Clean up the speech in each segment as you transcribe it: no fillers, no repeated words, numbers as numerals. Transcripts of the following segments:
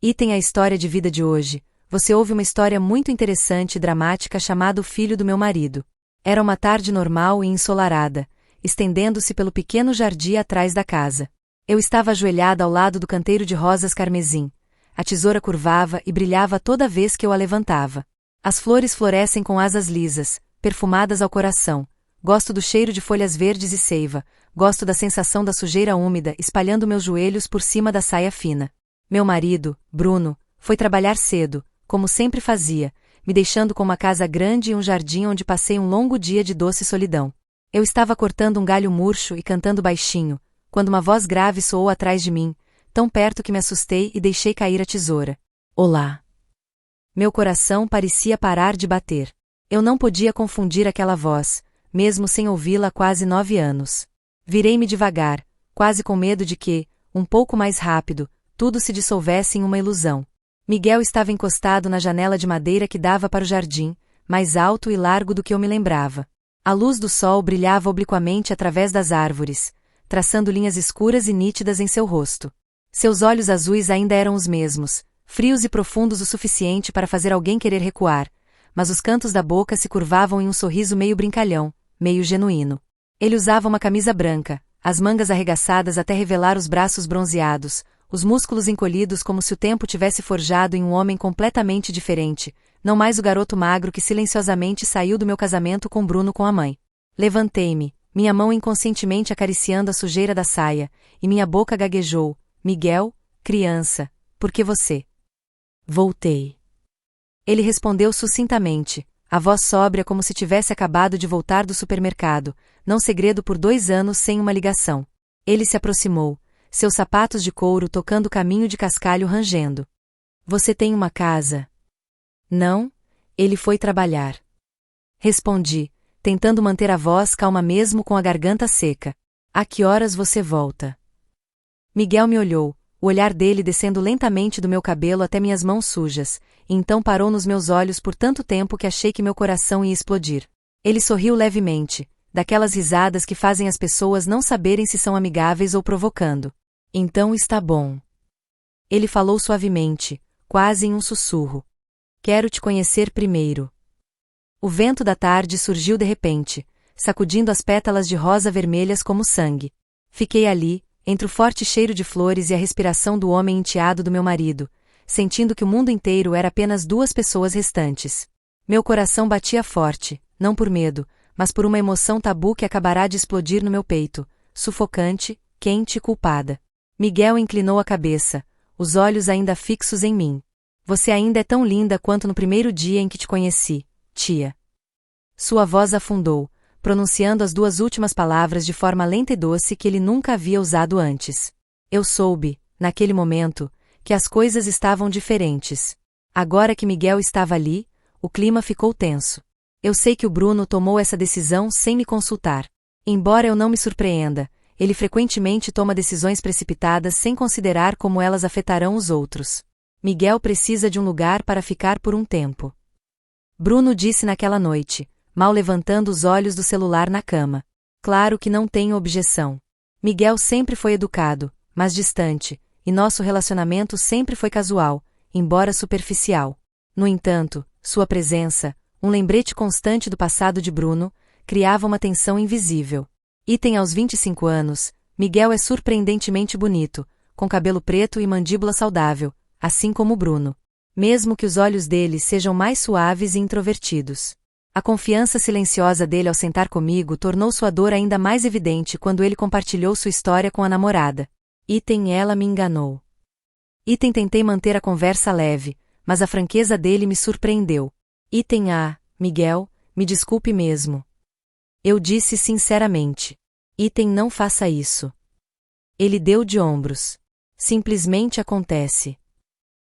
Item a história de vida de hoje. Você ouve uma história muito interessante e dramática chamada O Filho do Meu Marido. Era uma tarde normal e ensolarada, estendendo-se pelo pequeno jardim atrás da casa. Eu estava ajoelhada ao lado do canteiro de rosas carmesim. A tesoura curvava e brilhava toda vez que eu a levantava. As flores florescem com asas lisas, perfumadas ao coração. Gosto do cheiro de folhas verdes e seiva. Gosto da sensação da sujeira úmida espalhando meus joelhos por cima da saia fina. Meu marido, Bruno, foi trabalhar cedo, como sempre fazia, me deixando com uma casa grande e um jardim onde passei um longo dia de doce solidão. Eu estava cortando um galho murcho e cantando baixinho, quando uma voz grave soou atrás de mim, tão perto que me assustei e deixei cair a tesoura. Olá! Meu coração parecia parar de bater. Eu não podia confundir aquela voz, mesmo sem ouvi-la há quase 9 anos. Virei-me devagar, quase com medo de que, um pouco mais rápido, tudo se dissolvesse em uma ilusão. Miguel estava encostado na janela de madeira que dava para o jardim, mais alto e largo do que eu me lembrava. A luz do sol brilhava obliquamente através das árvores, traçando linhas escuras e nítidas em seu rosto. Seus olhos azuis ainda eram os mesmos, frios e profundos o suficiente para fazer alguém querer recuar, mas os cantos da boca se curvavam em um sorriso meio brincalhão, meio genuíno. Ele usava uma camisa branca, as mangas arregaçadas até revelar os braços bronzeados, os músculos encolhidos como se o tempo tivesse forjado em um homem completamente diferente, não mais o garoto magro que silenciosamente saiu do meu casamento com Bruno com a mãe. Levantei-me, minha mão inconscientemente acariciando a sujeira da saia, e minha boca gaguejou: Miguel, criança, por que você? Voltei. Ele respondeu sucintamente, a voz sóbria como se tivesse acabado de voltar do supermercado, não segredo por 2 anos sem uma ligação. Ele se aproximou, seus sapatos de couro tocando o caminho de cascalho rangendo. Você tem uma casa? Não, ele foi trabalhar. Respondi, tentando manter a voz calma mesmo com a garganta seca. A que horas você volta? Miguel me olhou, o olhar dele descendo lentamente do meu cabelo até minhas mãos sujas, e então parou nos meus olhos por tanto tempo que achei que meu coração ia explodir. Ele sorriu levemente, daquelas risadas que fazem as pessoas não saberem se são amigáveis ou provocando. Então está bom. Ele falou suavemente, quase em um sussurro. Quero te conhecer primeiro. O vento da tarde surgiu de repente, sacudindo as pétalas de rosa vermelhas como sangue. Fiquei ali, entre o forte cheiro de flores e a respiração do homem enteado do meu marido, sentindo que o mundo inteiro era apenas 2 pessoas restantes. Meu coração batia forte, não por medo, mas por uma emoção tabu que acabará de explodir no meu peito, sufocante, quente e culpada. Miguel inclinou a cabeça, os olhos ainda fixos em mim. Você ainda é tão linda quanto no primeiro dia em que te conheci, tia. Sua voz afundou, pronunciando as 2 últimas palavras de forma lenta e doce que ele nunca havia usado antes. Eu soube, naquele momento, que as coisas estavam diferentes. Agora que Miguel estava ali, o clima ficou tenso. Eu sei que o Bruno tomou essa decisão sem me consultar. Embora eu não me surpreenda, ele frequentemente toma decisões precipitadas sem considerar como elas afetarão os outros. Miguel precisa de um lugar para ficar por um tempo. Bruno disse naquela noite, mal levantando os olhos do celular na cama. Claro que não tenho objeção. Miguel sempre foi educado, mas distante, e nosso relacionamento sempre foi casual, embora superficial. No entanto, sua presença, um lembrete constante do passado de Bruno, criava uma tensão invisível. Item aos 25 anos, Miguel é surpreendentemente bonito, com cabelo preto e mandíbula saudável, assim como Bruno. Mesmo que os olhos dele sejam mais suaves e introvertidos. A confiança silenciosa dele ao sentar comigo tornou sua dor ainda mais evidente quando ele compartilhou sua história com a namorada. Item ela me enganou. Item tentei manter a conversa leve, mas a franqueza dele me surpreendeu. Item Miguel, me desculpe mesmo. Eu disse sinceramente. Item não faça isso. Ele deu de ombros. Simplesmente acontece.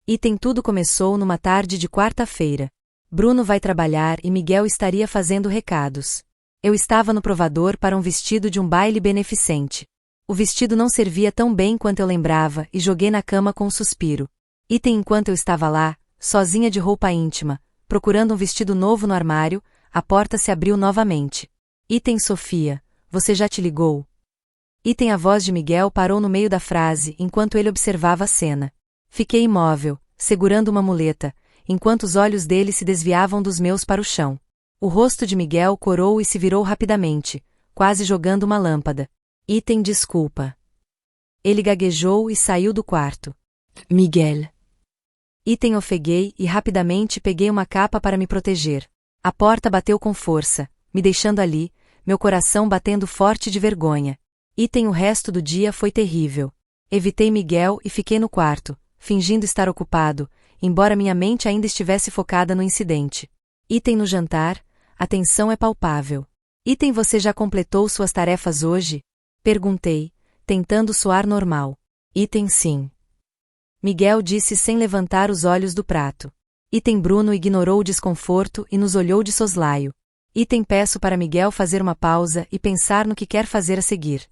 Item tudo começou numa tarde de quarta-feira. Bruno vai trabalhar e Miguel estaria fazendo recados. Eu estava no provador para um vestido de um baile beneficente. O vestido não servia tão bem quanto eu lembrava e joguei na cama com um suspiro. Item enquanto eu estava lá, sozinha de roupa íntima, procurando um vestido novo no armário, a porta se abriu novamente. Item Sofia, você já te ligou? Item a voz de Miguel parou no meio da frase enquanto ele observava a cena. Fiquei imóvel, segurando uma muleta, enquanto os olhos dele se desviavam dos meus para o chão. O rosto de Miguel corou e se virou rapidamente, quase jogando uma lâmpada. Item desculpa. Ele gaguejou e saiu do quarto. Miguel. Item ofeguei e rapidamente peguei uma capa para me proteger. A porta bateu com força, me deixando ali, meu coração batendo forte de vergonha. Item o resto do dia foi terrível. Evitei Miguel e fiquei no quarto, fingindo estar ocupado, embora minha mente ainda estivesse focada no incidente. Item no jantar, a tensão é palpável. Item você já completou suas tarefas hoje? Perguntei, tentando soar normal. Item sim. Miguel disse sem levantar os olhos do prato. Item Bruno ignorou o desconforto e nos olhou de soslaio. Item peço para Miguel fazer uma pausa e pensar no que quer fazer a seguir.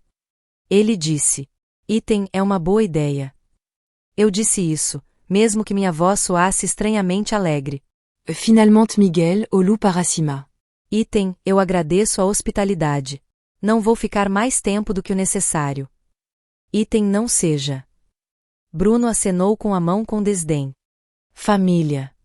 Ele disse. Item é uma boa ideia. Eu disse isso, mesmo que minha voz soasse estranhamente alegre. Finalement Miguel olhou para cima. Item, eu agradeço a hospitalidade. Não vou ficar mais tempo do que o necessário. Item não seja. Bruno acenou com a mão com desdém. Família.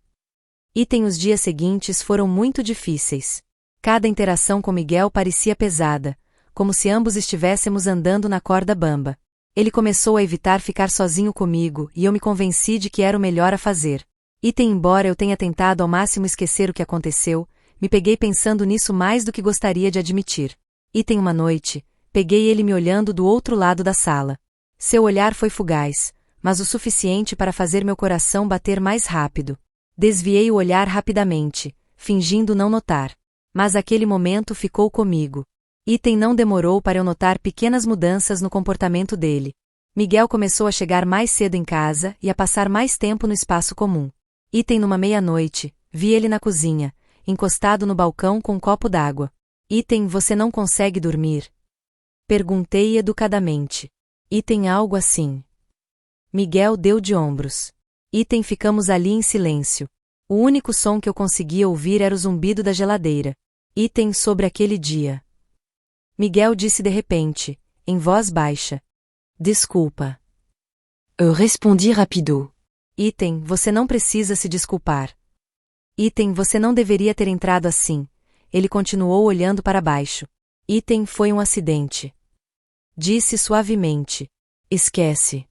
Item os dias seguintes foram muito difíceis. Cada interação com Miguel parecia pesada, como se ambos estivéssemos andando na corda bamba. Ele começou a evitar ficar sozinho comigo e eu me convenci de que era o melhor a fazer. Item embora eu tenha tentado ao máximo esquecer o que aconteceu, me peguei pensando nisso mais do que gostaria de admitir. Item uma noite, peguei ele me olhando do outro lado da sala. Seu olhar foi fugaz, mas o suficiente para fazer meu coração bater mais rápido. Desviei o olhar rapidamente, fingindo não notar. Mas aquele momento ficou comigo. Item não demorou para eu notar pequenas mudanças no comportamento dele. Miguel começou a chegar mais cedo em casa e a passar mais tempo no espaço comum. Item numa meia-noite, vi ele na cozinha, encostado no balcão com um copo d'água. Item você não consegue dormir? Perguntei educadamente. Item algo assim. Miguel deu de ombros. Item ficamos ali em silêncio. O único som que eu conseguia ouvir era o zumbido da geladeira. Item sobre aquele dia. Miguel disse de repente, em voz baixa. Desculpa. Eu respondi rapido. Item, você não precisa se desculpar. Item, você não deveria ter entrado assim. Ele continuou olhando para baixo. Item, foi um acidente. Disse suavemente. Esquece.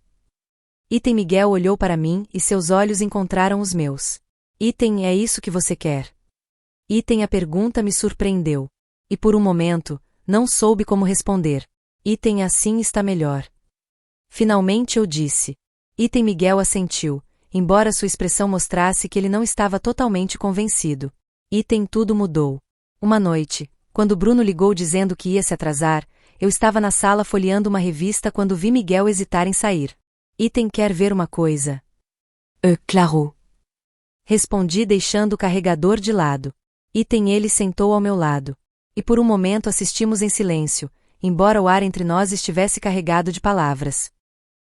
Item Miguel olhou para mim e seus olhos encontraram os meus. Item, é isso que você quer? Item, a pergunta me surpreendeu. E por um momento, não soube como responder. Item, assim está melhor. Finalmente eu disse. Item Miguel assentiu, embora sua expressão mostrasse que ele não estava totalmente convencido. Item tudo mudou. Uma noite, quando Bruno ligou dizendo que ia se atrasar, eu estava na sala folheando uma revista quando vi Miguel hesitar em sair. Item quer ver uma coisa? Claro. Respondi deixando o carregador de lado. Item ele sentou ao meu lado. E por um momento assistimos em silêncio, embora o ar entre nós estivesse carregado de palavras.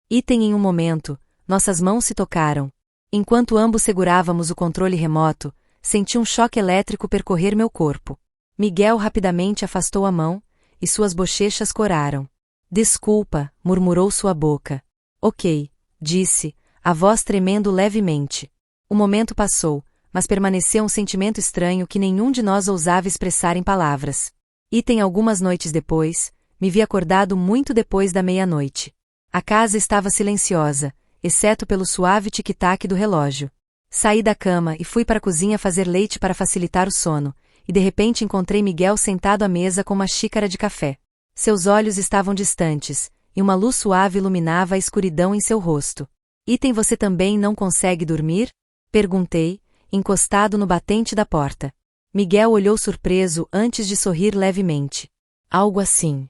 Item em um momento, nossas mãos se tocaram. Enquanto ambos segurávamos o controle remoto, senti um choque elétrico percorrer meu corpo. Miguel rapidamente afastou a mão, e suas bochechas coraram. Desculpa, murmurou sua boca. Ok, disse, a voz tremendo levemente. O momento passou, mas permaneceu um sentimento estranho que nenhum de nós ousava expressar em palavras. Item algumas noites depois, me vi acordado muito depois da meia-noite. A casa estava silenciosa, exceto pelo suave tic-tac do relógio. Saí da cama e fui para a cozinha fazer leite para facilitar o sono, e de repente encontrei Miguel sentado à mesa com uma xícara de café. Seus olhos estavam distantes, e uma luz suave iluminava a escuridão em seu rosto. Item você também não consegue dormir? Perguntei, encostado no batente da porta. Miguel olhou surpreso antes de sorrir levemente. Algo assim.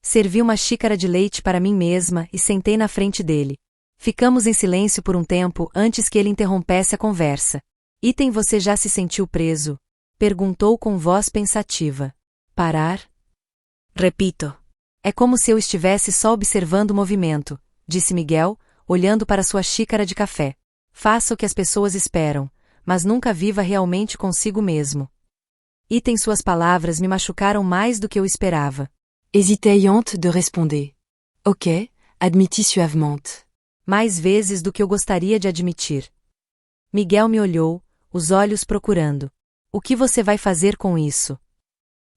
Servi uma xícara de leite para mim mesma e sentei na frente dele. Ficamos em silêncio por um tempo antes que ele interrompesse a conversa. Item você já se sentiu preso? Perguntou com voz pensativa. Parar? Repito. É como se eu estivesse só observando o movimento, disse Miguel, olhando para sua xícara de café. Faça o que as pessoas esperam, mas nunca viva realmente consigo mesmo. Item suas palavras me machucaram mais do que eu esperava. Hésitei antes de responder. Ok, admiti suavement. Mais vezes do que eu gostaria de admitir. Miguel me olhou, os olhos procurando. O que você vai fazer com isso?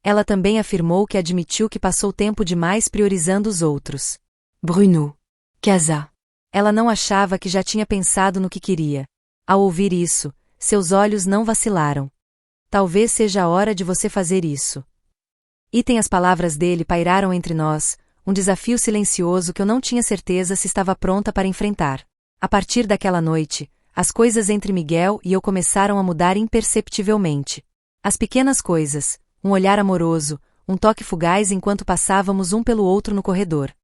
Ela também afirmou que admitiu que passou tempo demais priorizando os outros. Bruno. Casa. Ela não achava que já tinha pensado no que queria. Ao ouvir isso, seus olhos não vacilaram. Talvez seja a hora de você fazer isso. As palavras dele pairaram entre nós, um desafio silencioso que eu não tinha certeza se estava pronta para enfrentar. A partir daquela noite, as coisas entre Miguel e eu começaram a mudar imperceptivelmente. As pequenas coisas, um olhar amoroso, um toque fugaz enquanto passávamos um pelo outro no corredor.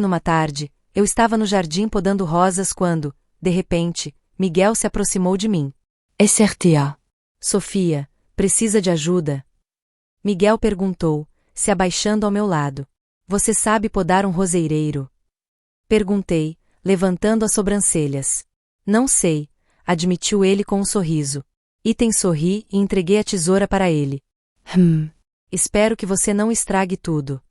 Numa tarde, eu estava no jardim podando rosas quando, de repente, Miguel se aproximou de mim. SRTA. Sofia, precisa de ajuda? Miguel perguntou, se abaixando ao meu lado. Você sabe podar um roseireiro? Perguntei, levantando as sobrancelhas. Não sei, admitiu ele com um sorriso. Sorri e entreguei a tesoura para ele. Espero que você não estrague tudo.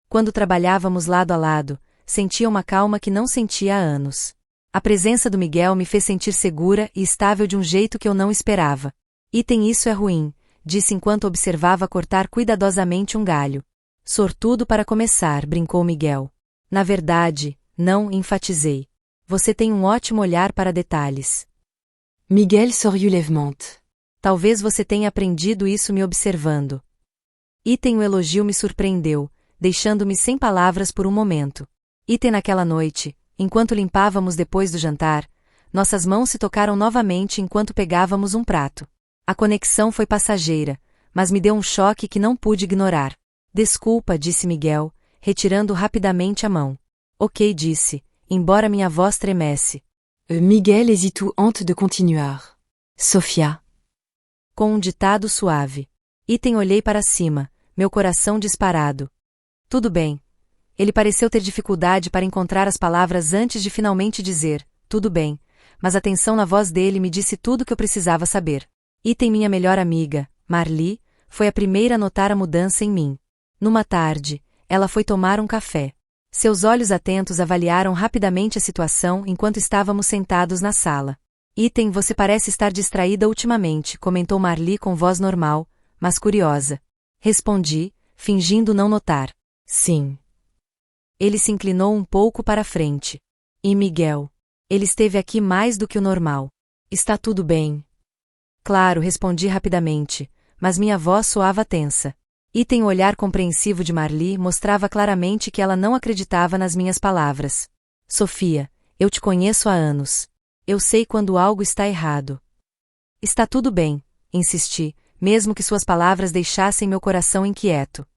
Quando trabalhávamos lado a lado, sentia uma calma que não sentia há anos. A presença do Miguel me fez sentir segura e estável de um jeito que eu não esperava. Isso é ruim, disse enquanto observava cortar cuidadosamente um galho. Sortudo para começar, brincou Miguel. Na verdade, não, enfatizei. Você tem um ótimo olhar para detalhes. Miguel sorriu levemente. Talvez você tenha aprendido isso me observando. O elogio me surpreendeu, deixando-me sem palavras por um momento. Naquela noite, enquanto limpávamos depois do jantar, nossas mãos se tocaram novamente enquanto pegávamos um prato. A conexão foi passageira, mas me deu um choque que não pude ignorar. Desculpa, disse Miguel, retirando rapidamente a mão. Ok, disse, embora minha voz tremesse. Miguel hésitou antes de continuar. Sofia. Com um ditado suave. Olhei para cima, meu coração disparado. Tudo bem. Ele pareceu ter dificuldade para encontrar as palavras antes de finalmente dizer, tudo bem, mas a tensão na voz dele me disse tudo o que eu precisava saber. Minha melhor amiga, Marli, foi a primeira a notar a mudança em mim. Numa tarde, ela foi tomar um café. Seus olhos atentos avaliaram rapidamente a situação enquanto estávamos sentados na sala. Você parece estar distraída ultimamente, comentou Marli com voz normal, mas curiosa. Respondi, fingindo não notar. Sim. Ele se inclinou um pouco para a frente. E Miguel? Ele esteve aqui mais do que o normal. Está tudo bem? Claro, respondi rapidamente, mas minha voz soava tensa. O olhar compreensivo de Marli mostrava claramente que ela não acreditava nas minhas palavras. Sofia, eu te conheço há anos. Eu sei quando algo está errado. Está tudo bem, insisti, mesmo que suas palavras deixassem meu coração inquieto.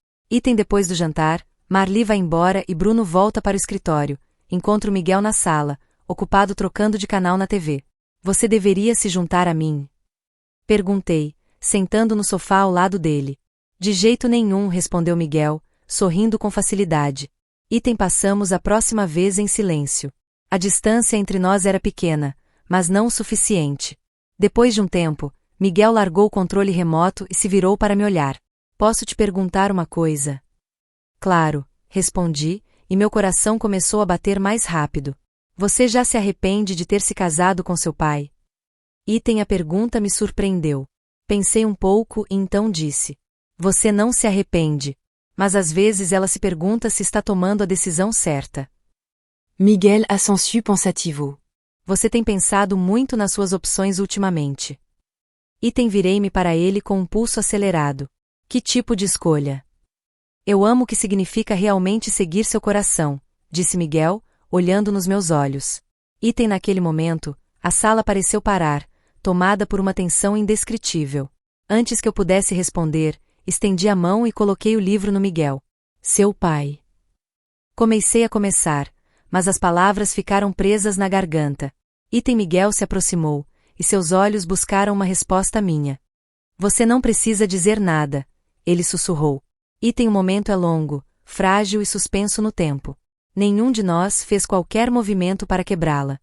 Depois do jantar, Marli vai embora e Bruno volta para o escritório. Encontro Miguel na sala, ocupado trocando de canal na TV. Você deveria se juntar a mim? Perguntei, sentando no sofá ao lado dele. De jeito nenhum, respondeu Miguel, sorrindo com facilidade. Passamos a próxima vez em silêncio. A distância entre nós era pequena, mas não o suficiente. Depois de um tempo, Miguel largou o controle remoto e se virou para me olhar. Posso te perguntar uma coisa? Claro, respondi, e meu coração começou a bater mais rápido. Você já se arrepende de ter se casado com seu pai? A pergunta me surpreendeu. Pensei um pouco e então disse. Você não se arrepende. Mas às vezes ela se pergunta se está tomando a decisão certa. Miguel assentiu pensativo. Você tem pensado muito nas suas opções ultimamente. Virei-me para ele com um pulso acelerado. Que tipo de escolha? Eu amo o que significa realmente seguir seu coração, disse Miguel, olhando nos meus olhos. Naquele momento, a sala pareceu parar, tomada por uma tensão indescritível. Antes que eu pudesse responder, estendi a mão e coloquei o livro no Miguel. Seu pai. Comecei a começar, mas as palavras ficaram presas na garganta. Miguel se aproximou, e seus olhos buscaram uma resposta minha. Você não precisa dizer nada, ele sussurrou. O momento é longo, frágil e suspenso no tempo. Nenhum de nós fez qualquer movimento para quebrá-la.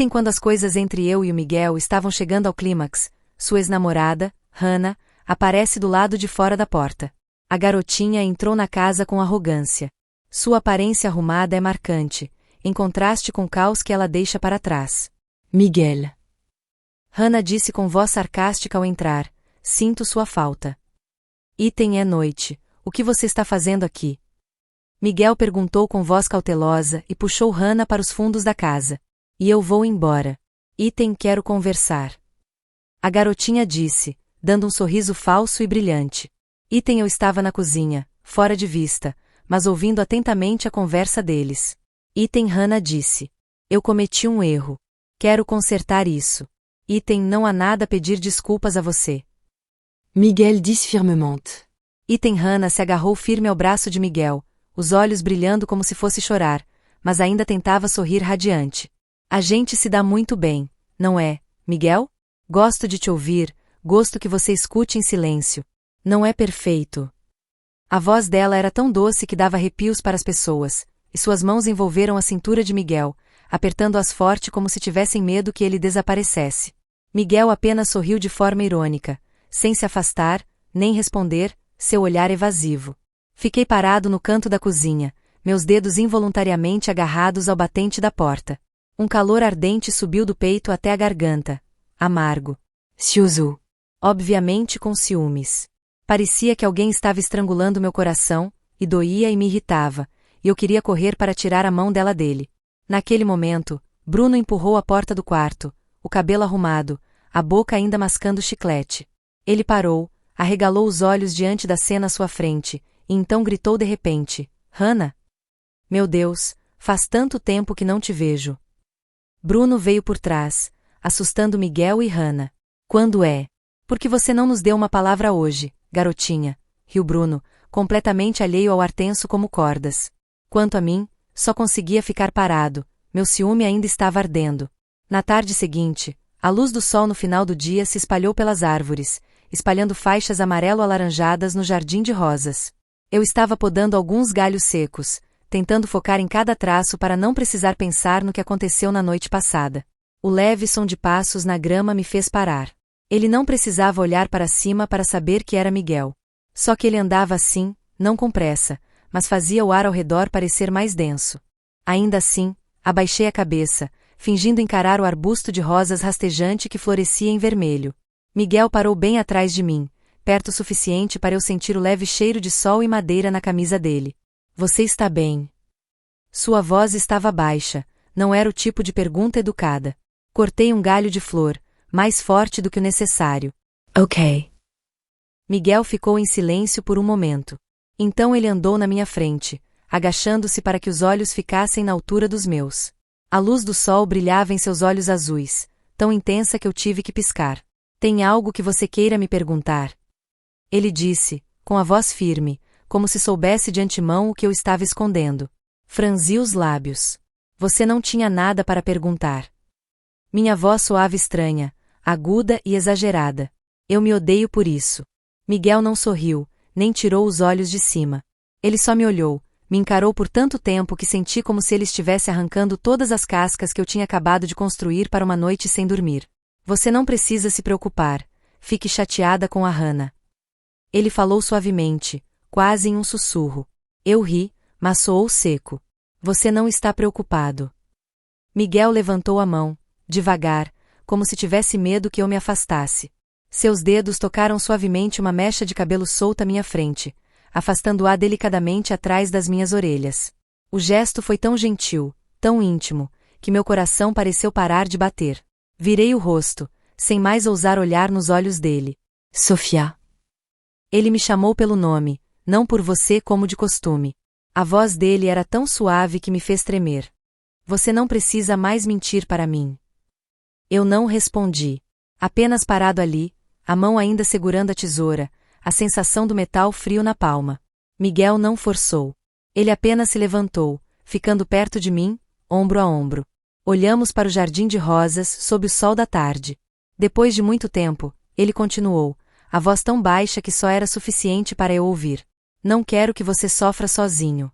Quando as coisas entre eu e o Miguel estavam chegando ao clímax, sua ex-namorada, Hannah, aparece do lado de fora da porta. A garotinha entrou na casa com arrogância. Sua aparência arrumada é marcante, em contraste com o caos que ela deixa para trás. Miguel. Hannah disse com voz sarcástica ao entrar, sinto sua falta. Item é noite, o que você está fazendo aqui? Miguel perguntou com voz cautelosa e puxou Hannah para os fundos da casa. E eu vou embora. Item quero conversar. A garotinha disse, dando um sorriso falso e brilhante. Item eu estava na cozinha, fora de vista, mas ouvindo atentamente a conversa deles. Item Hannah disse. Eu cometi um erro. Quero consertar isso. Item não há nada a pedir desculpas a você. Miguel disse firmement. Item Hannah se agarrou firme ao braço de Miguel, os olhos brilhando como se fosse chorar, mas ainda tentava sorrir radiante. A gente se dá muito bem, não é, Miguel? Gosto de te ouvir, gosto que você escute em silêncio. Não é perfeito. A voz dela era tão doce que dava arrepios para as pessoas, e suas mãos envolveram a cintura de Miguel, apertando-as forte como se tivessem medo que ele desaparecesse. Miguel apenas sorriu de forma irônica, sem se afastar, nem responder, seu olhar evasivo. Fiquei parado no canto da cozinha, meus dedos involuntariamente agarrados ao batente da porta. Um calor ardente subiu do peito até a garganta. Amargo. Cioso. Obviamente com ciúmes. Parecia que alguém estava estrangulando meu coração, e doía e me irritava, e eu queria correr para tirar a mão dela dele. Naquele momento, Bruno empurrou a porta do quarto, o cabelo arrumado, a boca ainda mascando chiclete. Ele parou, arregalou os olhos diante da cena à sua frente, e então gritou de repente, Hannah? Meu Deus, faz tanto tempo que não te vejo. Bruno veio por trás, assustando Miguel e Hannah. Quando é? Porque você não nos deu uma palavra hoje, garotinha, riu Bruno, completamente alheio ao ar tenso como cordas. Quanto a mim, só conseguia ficar parado, meu ciúme ainda estava ardendo. Na tarde seguinte, a luz do sol no final do dia se espalhou pelas árvores, espalhando faixas amarelo-alaranjadas no jardim de rosas. Eu estava podando alguns galhos secos, tentando focar em cada traço para não precisar pensar no que aconteceu na noite passada. O leve som de passos na grama me fez parar. Ele não precisava olhar para cima para saber que era Miguel. Só que ele andava assim, não com pressa, mas fazia o ar ao redor parecer mais denso. Ainda assim, abaixei a cabeça, fingindo encarar o arbusto de rosas rastejante que florescia em vermelho. Miguel parou bem atrás de mim, perto o suficiente para eu sentir o leve cheiro de sol e madeira na camisa dele. Você está bem? Sua voz estava baixa, não era o tipo de pergunta educada. Cortei um galho de flor, mais forte do que o necessário. Ok. Miguel ficou em silêncio por um momento. Então ele andou na minha frente, agachando-se para que os olhos ficassem na altura dos meus. A luz do sol brilhava em seus olhos azuis, tão intensa que eu tive que piscar. Tem algo que você queira me perguntar? Ele disse, com a voz firme, como se soubesse de antemão o que eu estava escondendo. Franzi os lábios. Você não tinha nada para perguntar. Minha voz soava estranha, aguda e exagerada. Eu me odeio por isso. Miguel não sorriu, nem tirou os olhos de cima. Ele só me olhou, me encarou por tanto tempo que senti como se ele estivesse arrancando todas as cascas que eu tinha acabado de construir para uma noite sem dormir. Você não precisa se preocupar, fique chateada com a Hannah. Ele falou suavemente, quase em um sussurro. Eu ri, mas soou seco. Você não está preocupado. Miguel levantou a mão, devagar, como se tivesse medo que eu me afastasse. Seus dedos tocaram suavemente uma mecha de cabelo solta à minha frente, afastando-a delicadamente atrás das minhas orelhas. O gesto foi tão gentil, tão íntimo, que meu coração pareceu parar de bater. Virei o rosto, sem mais ousar olhar nos olhos dele. Sofia. Ele me chamou pelo nome, não por você como de costume. A voz dele era tão suave que me fez tremer. Você não precisa mais mentir para mim. Eu não respondi. Apenas parado ali, a mão ainda segurando a tesoura, a sensação do metal frio na palma. Miguel não forçou. Ele apenas se levantou, ficando perto de mim, ombro a ombro. Olhamos para o jardim de rosas sob o sol da tarde. Depois de muito tempo, ele continuou, a voz tão baixa que só era suficiente para eu ouvir. Não quero que você sofra sozinho.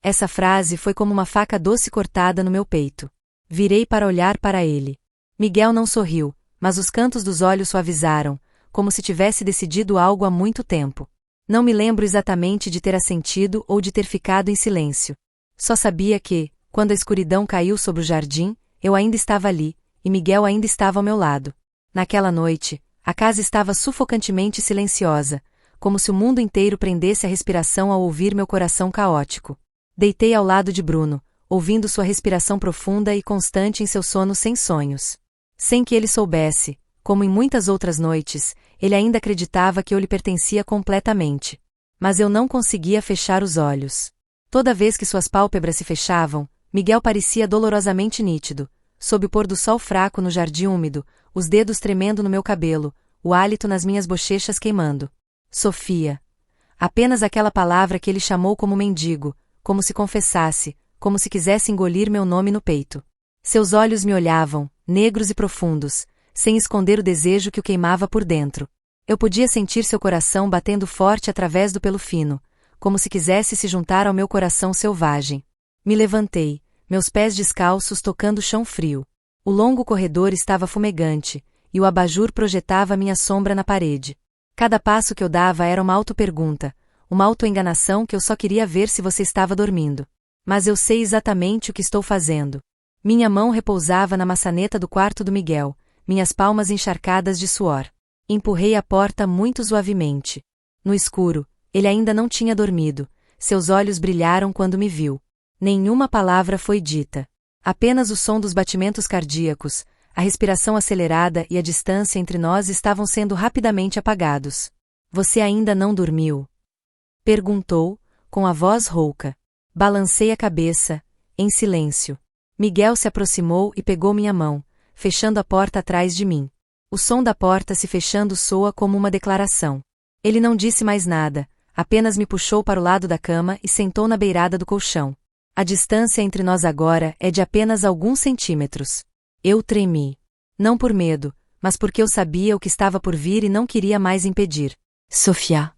Essa frase foi como uma faca doce cortada no meu peito. Virei para olhar para ele. Miguel não sorriu, mas os cantos dos olhos suavizaram, como se tivesse decidido algo há muito tempo. Não me lembro exatamente de ter assentido ou de ter ficado em silêncio. Só sabia que, Quando a escuridão caiu sobre o jardim, eu ainda estava ali, e Miguel ainda estava ao meu lado. Naquela noite, a casa estava sufocantemente silenciosa, como se o mundo inteiro prendesse a respiração ao ouvir meu coração caótico. Deitei ao lado de Bruno, ouvindo sua respiração profunda e constante em seu sono sem sonhos. Sem que ele soubesse, como em muitas outras noites, ele ainda acreditava que eu lhe pertencia completamente. Mas eu não conseguia fechar os olhos. Toda vez que suas pálpebras se fechavam, Miguel parecia dolorosamente nítido, sob o pôr do sol fraco no jardim úmido, os dedos tremendo no meu cabelo, o hálito nas minhas bochechas queimando. Sofia. Apenas aquela palavra que ele chamou como mendigo, como se confessasse, como se quisesse engolir meu nome no peito. Seus olhos me olhavam, negros e profundos, sem esconder o desejo que o queimava por dentro. Eu podia sentir seu coração batendo forte através do pelo fino, como se quisesse se juntar ao meu coração selvagem. Me levantei, meus pés descalços tocando o chão frio. O longo corredor estava fumegante, e o abajur projetava minha sombra na parede. Cada passo que eu dava era uma auto-pergunta, uma auto-enganação que eu só queria ver se você estava dormindo. Mas eu sei exatamente o que estou fazendo. Minha mão repousava na maçaneta do quarto do Miguel, minhas palmas encharcadas de suor. Empurrei a porta muito suavemente. No escuro, ele ainda não tinha dormido, seus olhos brilharam quando me viu. Nenhuma palavra foi dita. Apenas o som dos batimentos cardíacos, a respiração acelerada e a distância entre nós estavam sendo rapidamente apagados. Você ainda não dormiu? Perguntou, com a voz rouca. Balancei a cabeça, em silêncio. Miguel se aproximou e pegou minha mão, fechando a porta atrás de mim. O som da porta se fechando soa como uma declaração. Ele não disse mais nada, apenas me puxou para o lado da cama e sentou na beirada do colchão. A distância entre nós agora é de apenas alguns centímetros. Eu tremi. Não por medo, mas porque eu sabia o que estava por vir e não queria mais impedir. Sofia.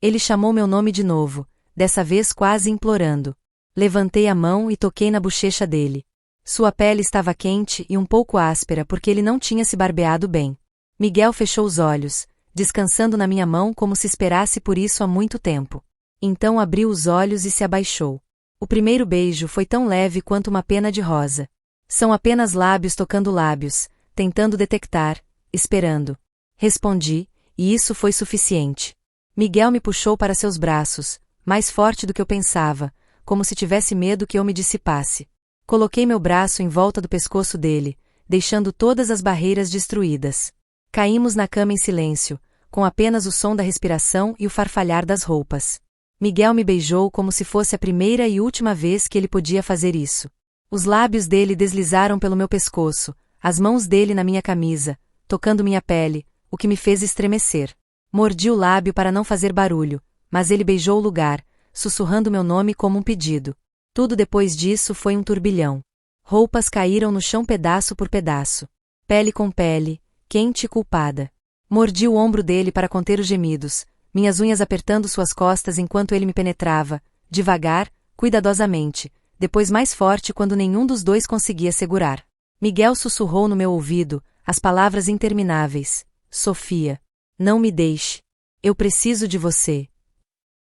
Ele chamou meu nome de novo, dessa vez quase implorando. Levantei a mão e toquei na bochecha dele. Sua pele estava quente e um pouco áspera porque ele não tinha se barbeado bem. Miguel fechou os olhos, descansando na minha mão como se esperasse por isso há muito tempo. Então abriu os olhos e se abaixou. O primeiro beijo foi tão leve quanto uma pena de rosa. São apenas lábios tocando lábios, tentando detectar, esperando. Respondi, e isso foi suficiente. Miguel me puxou para seus braços, mais forte do que eu pensava, como se tivesse medo que eu me dissipasse. Coloquei meu braço em volta do pescoço dele, deixando todas as barreiras destruídas. Caímos na cama em silêncio, com apenas o som da respiração e o farfalhar das roupas. Miguel me beijou como se fosse a primeira e última vez que ele podia fazer isso. Os lábios dele deslizaram pelo meu pescoço, as mãos dele na minha camisa, tocando minha pele, o que me fez estremecer. Mordi o lábio para não fazer barulho, mas ele beijou o lugar, sussurrando meu nome como um pedido. Tudo depois disso foi um turbilhão. Roupas caíram no chão pedaço por pedaço. Pele com pele, quente e culpada. Mordi o ombro dele para conter os gemidos, minhas unhas apertando suas costas enquanto ele me penetrava, devagar, cuidadosamente, depois mais forte quando nenhum dos dois conseguia segurar. Miguel sussurrou no meu ouvido, as palavras intermináveis. Sofia. Não me deixe. Eu preciso de você.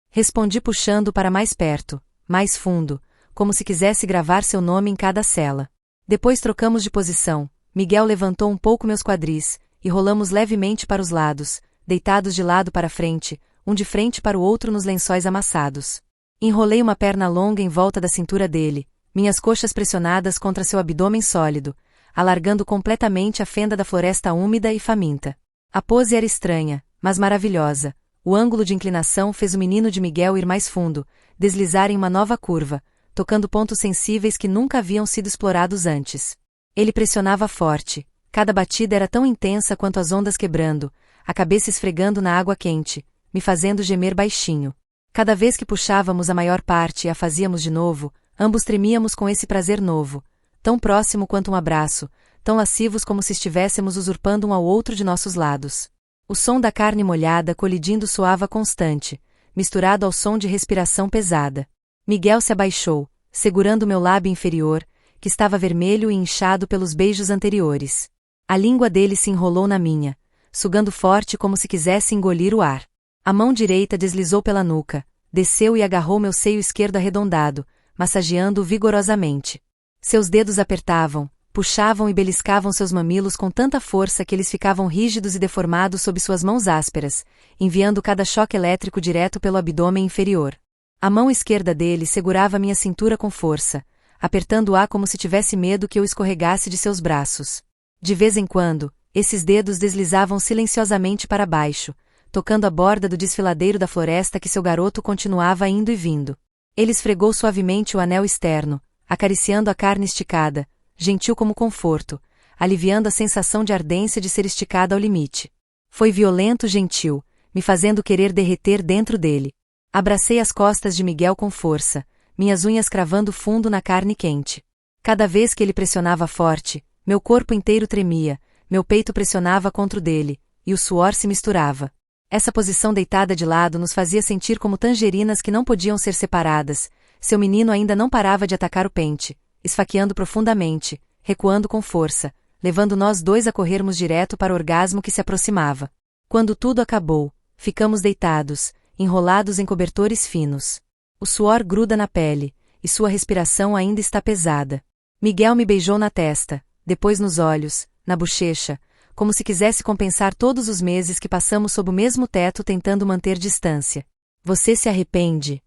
Respondi puxando para mais perto, mais fundo, como se quisesse gravar seu nome em cada cela. Depois trocamos de posição, Miguel levantou um pouco meus quadris, e rolamos levemente para os lados, deitados de lado para frente, um de frente para o outro nos lençóis amassados. Enrolei uma perna longa em volta da cintura dele, minhas coxas pressionadas contra seu abdômen sólido, alargando completamente a fenda da floresta úmida e faminta. A pose era estranha, mas maravilhosa. O ângulo de inclinação fez o menino de Miguel ir mais fundo, deslizar em uma nova curva, tocando pontos sensíveis que nunca haviam sido explorados antes. Ele pressionava forte, cada batida era tão intensa quanto as ondas quebrando, a cabeça esfregando na água quente, me fazendo gemer baixinho. Cada vez que puxávamos a maior parte e a fazíamos de novo, ambos tremíamos com esse prazer novo, tão próximo quanto um abraço, tão lascivos como se estivéssemos usurpando um ao outro de nossos lados. O som da carne molhada colidindo soava constante, misturado ao som de respiração pesada. Miguel se abaixou, segurando meu lábio inferior, que estava vermelho e inchado pelos beijos anteriores. A língua dele se enrolou na minha, sugando forte como se quisesse engolir o ar. A mão direita deslizou pela nuca, desceu e agarrou meu seio esquerdo arredondado, massageando-o vigorosamente. Seus dedos apertavam, puxavam e beliscavam seus mamilos com tanta força que eles ficavam rígidos e deformados sob suas mãos ásperas, enviando cada choque elétrico direto pelo abdômen inferior. A mão esquerda dele segurava minha cintura com força, apertando-a como se tivesse medo que eu escorregasse de seus braços. De vez em quando, esses dedos deslizavam silenciosamente para baixo, tocando a borda do desfiladeiro da floresta que seu garoto continuava indo e vindo. Ele esfregou suavemente o anel externo, acariciando a carne esticada, gentil como conforto, aliviando a sensação de ardência de ser esticada ao limite. Foi violento gentil, me fazendo querer derreter dentro dele. Abracei as costas de Miguel com força, minhas unhas cravando fundo na carne quente. Cada vez que ele pressionava forte, meu corpo inteiro tremia, meu peito pressionava contra o dele, e o suor se misturava. Essa posição deitada de lado nos fazia sentir como tangerinas que não podiam ser separadas. Seu menino ainda não parava de atacar o pente, esfaqueando profundamente, recuando com força, levando nós dois a corrermos direto para o orgasmo que se aproximava. Quando tudo acabou, ficamos deitados, enrolados em cobertores finos. O suor gruda na pele, e sua respiração ainda está pesada. Miguel me beijou na testa, depois nos olhos, na bochecha, como se quisesse compensar todos os meses que passamos sob o mesmo teto tentando manter distância. Você se arrepende?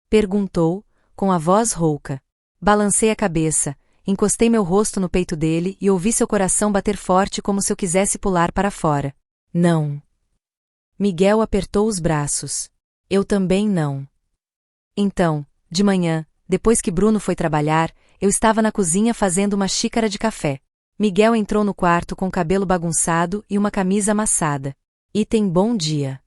Perguntou, com a voz rouca. Balancei a cabeça, encostei meu rosto no peito dele e ouvi seu coração bater forte como se eu quisesse pular para fora. Não. Miguel apertou os braços. Eu também não. Então, de manhã, depois que Bruno foi trabalhar, eu estava na cozinha fazendo uma xícara de café. Miguel entrou no quarto com o cabelo bagunçado e uma camisa amassada. Item bom dia.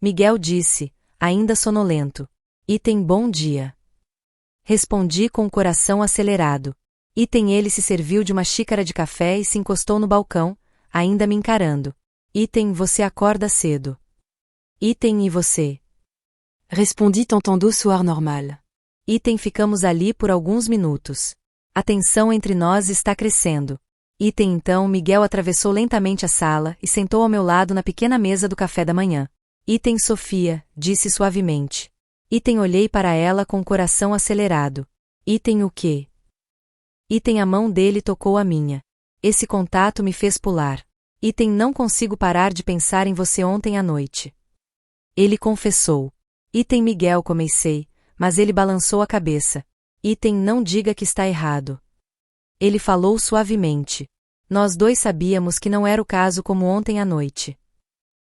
Miguel disse, ainda sonolento. Item bom dia. Respondi com o coração acelerado. Item ele se serviu de uma xícara de café e se encostou no balcão, ainda me encarando. Item você acorda cedo. Item e você? Respondi tentando soar normal. Item ficamos ali por alguns minutos. A tensão entre nós está crescendo. Item então Miguel atravessou lentamente a sala e sentou ao meu lado na pequena mesa do café da manhã. Item Sofia, disse suavemente. Item olhei para ela com o coração acelerado. Item o quê? Item a mão dele tocou a minha. Esse contato me fez pular. Item não consigo parar de pensar em você ontem à noite. Ele confessou. Item Miguel comecei, mas ele balançou a cabeça. Item não diga que está errado. Ele falou suavemente. Nós dois sabíamos que não era o caso como ontem à noite.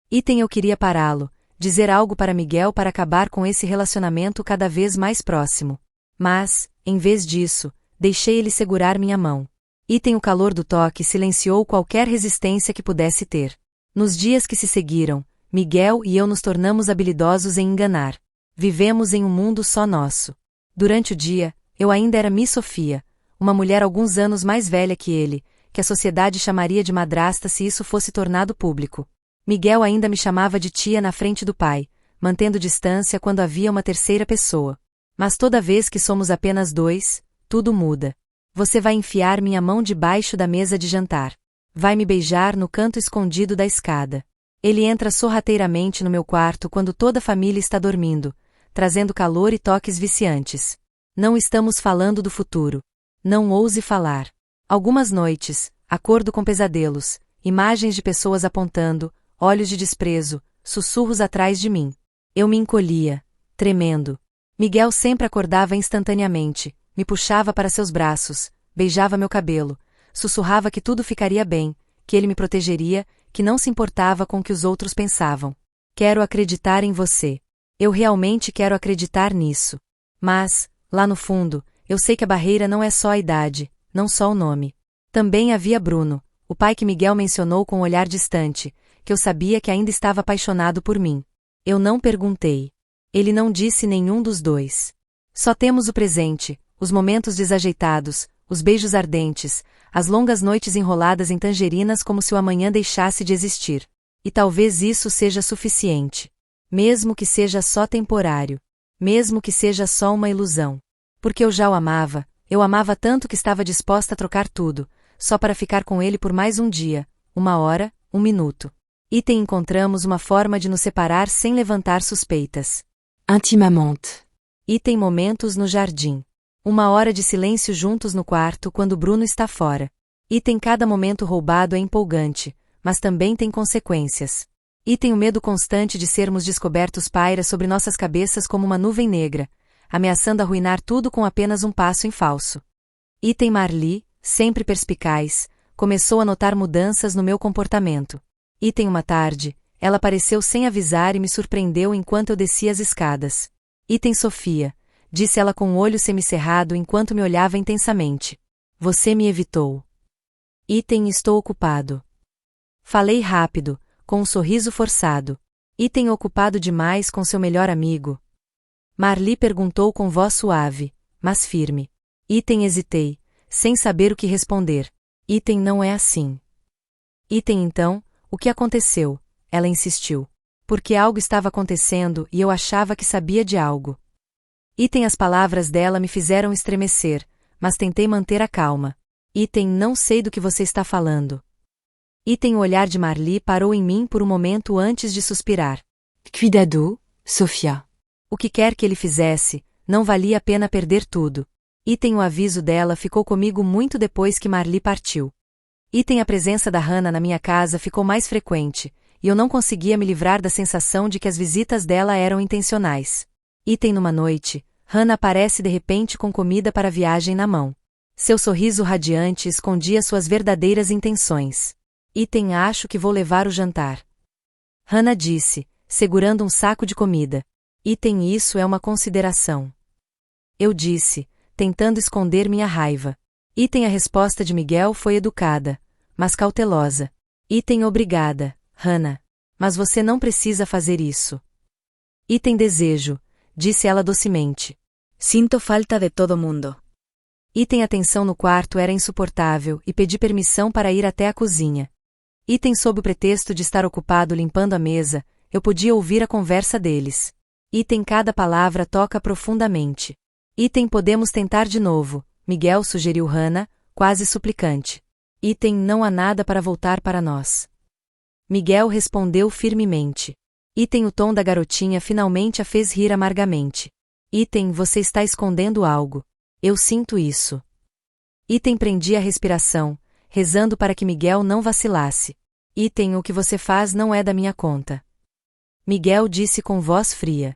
Item eu queria pará-lo, dizer algo para Miguel para acabar com esse relacionamento cada vez mais próximo. Mas, em vez disso, deixei ele segurar minha mão. Item o calor do toque silenciou qualquer resistência que pudesse ter. Nos dias que se seguiram, Miguel e eu nos tornamos habilidosos em enganar. Vivemos em um mundo só nosso. Durante o dia, eu ainda era Miss Sofia, uma mulher alguns anos mais velha que ele, que a sociedade chamaria de madrasta se isso fosse tornado público. Miguel ainda me chamava de tia na frente do pai, mantendo distância quando havia uma terceira pessoa. Mas toda vez que somos apenas dois, tudo muda. Você vai enfiar minha mão debaixo da mesa de jantar. Vai me beijar no canto escondido da escada. Ele entra sorrateiramente no meu quarto quando toda a família está dormindo, trazendo calor e toques viciantes. Não estamos falando do futuro. Não ouse falar. Algumas noites, acordo com pesadelos, imagens de pessoas apontando, olhos de desprezo, sussurros atrás de mim. Eu me encolhia, tremendo. Miguel sempre acordava instantaneamente, me puxava para seus braços, beijava meu cabelo, sussurrava que tudo ficaria bem, que ele me protegeria, que não se importava com o que os outros pensavam. Quero acreditar em você. Eu realmente quero acreditar nisso. Mas, lá no fundo, eu sei que a barreira não é só a idade, não só o nome. Também havia Bruno, o pai que Miguel mencionou com um olhar distante, que eu sabia que ainda estava apaixonado por mim. Eu não perguntei. Ele não disse nenhum dos dois. Só temos o presente, os momentos desajeitados, os beijos ardentes, as longas noites enroladas em tangerinas como se o amanhã deixasse de existir. E talvez isso seja suficiente. Mesmo que seja só temporário. Mesmo que seja só uma ilusão. Porque eu já o amava, eu amava tanto que estava disposta a trocar tudo, só para ficar com ele por mais um dia, uma hora, um minuto. Encontramos uma forma de nos separar sem levantar suspeitas. Intimamente. Item momentos no jardim. 1 hora de silêncio juntos no quarto quando Bruno está fora. Item cada momento roubado é empolgante, mas também tem consequências. Item o medo constante de sermos descobertos paira sobre nossas cabeças como uma nuvem negra, ameaçando arruinar tudo com apenas um passo em falso. Item Marli, sempre perspicaz, começou a notar mudanças no meu comportamento. Item uma tarde, ela apareceu sem avisar e me surpreendeu enquanto eu descia as escadas. Item Sofia, disse ela com o olho semicerrado enquanto me olhava intensamente. Você me evitou. Item estou ocupado. Falei rápido, com um sorriso forçado. Item ocupado demais com seu melhor amigo. Marli perguntou com voz suave, mas firme. Item hesitei, sem saber o que responder. Item não é assim. Item então, o que aconteceu? Ela insistiu. Porque algo estava acontecendo e eu achava que sabia de algo. Item as palavras dela me fizeram estremecer, mas tentei manter a calma. Item não sei do que você está falando. Item o olhar de Marli parou em mim por um momento antes de suspirar. Cuidado, Sofia. O que quer que ele fizesse, não valia a pena perder tudo. Item o aviso dela ficou comigo muito depois que Marli partiu. Item a presença da Hannah na minha casa ficou mais frequente, e eu não conseguia me livrar da sensação de que as visitas dela eram intencionais. Item numa noite, Hannah aparece de repente com comida para a viagem na mão. Seu sorriso radiante escondia suas verdadeiras intenções. Item acho que vou levar o jantar. Hannah disse, segurando um saco de comida. Item isso é uma consideração. Eu disse, tentando esconder minha raiva. Item a resposta de Miguel foi educada, mas cautelosa. Item obrigada, Hannah. Mas você não precisa fazer isso. Item desejo, disse ela docemente. Sinto falta de todo mundo. Item a tensão no quarto era insuportável e pedi permissão para ir até a cozinha. Item sob o pretexto de estar ocupado limpando a mesa, eu podia ouvir a conversa deles. Item cada palavra toca profundamente. Item podemos tentar de novo, Miguel sugeriu Hannah, quase suplicante. Item não há nada para voltar para nós. Miguel respondeu firmemente. Item o tom da garotinha finalmente a fez rir amargamente. Item você está escondendo algo. Eu sinto isso. Item prendi a respiração, rezando para que Miguel não vacilasse. Item o que você faz não é da minha conta. Miguel disse com voz fria.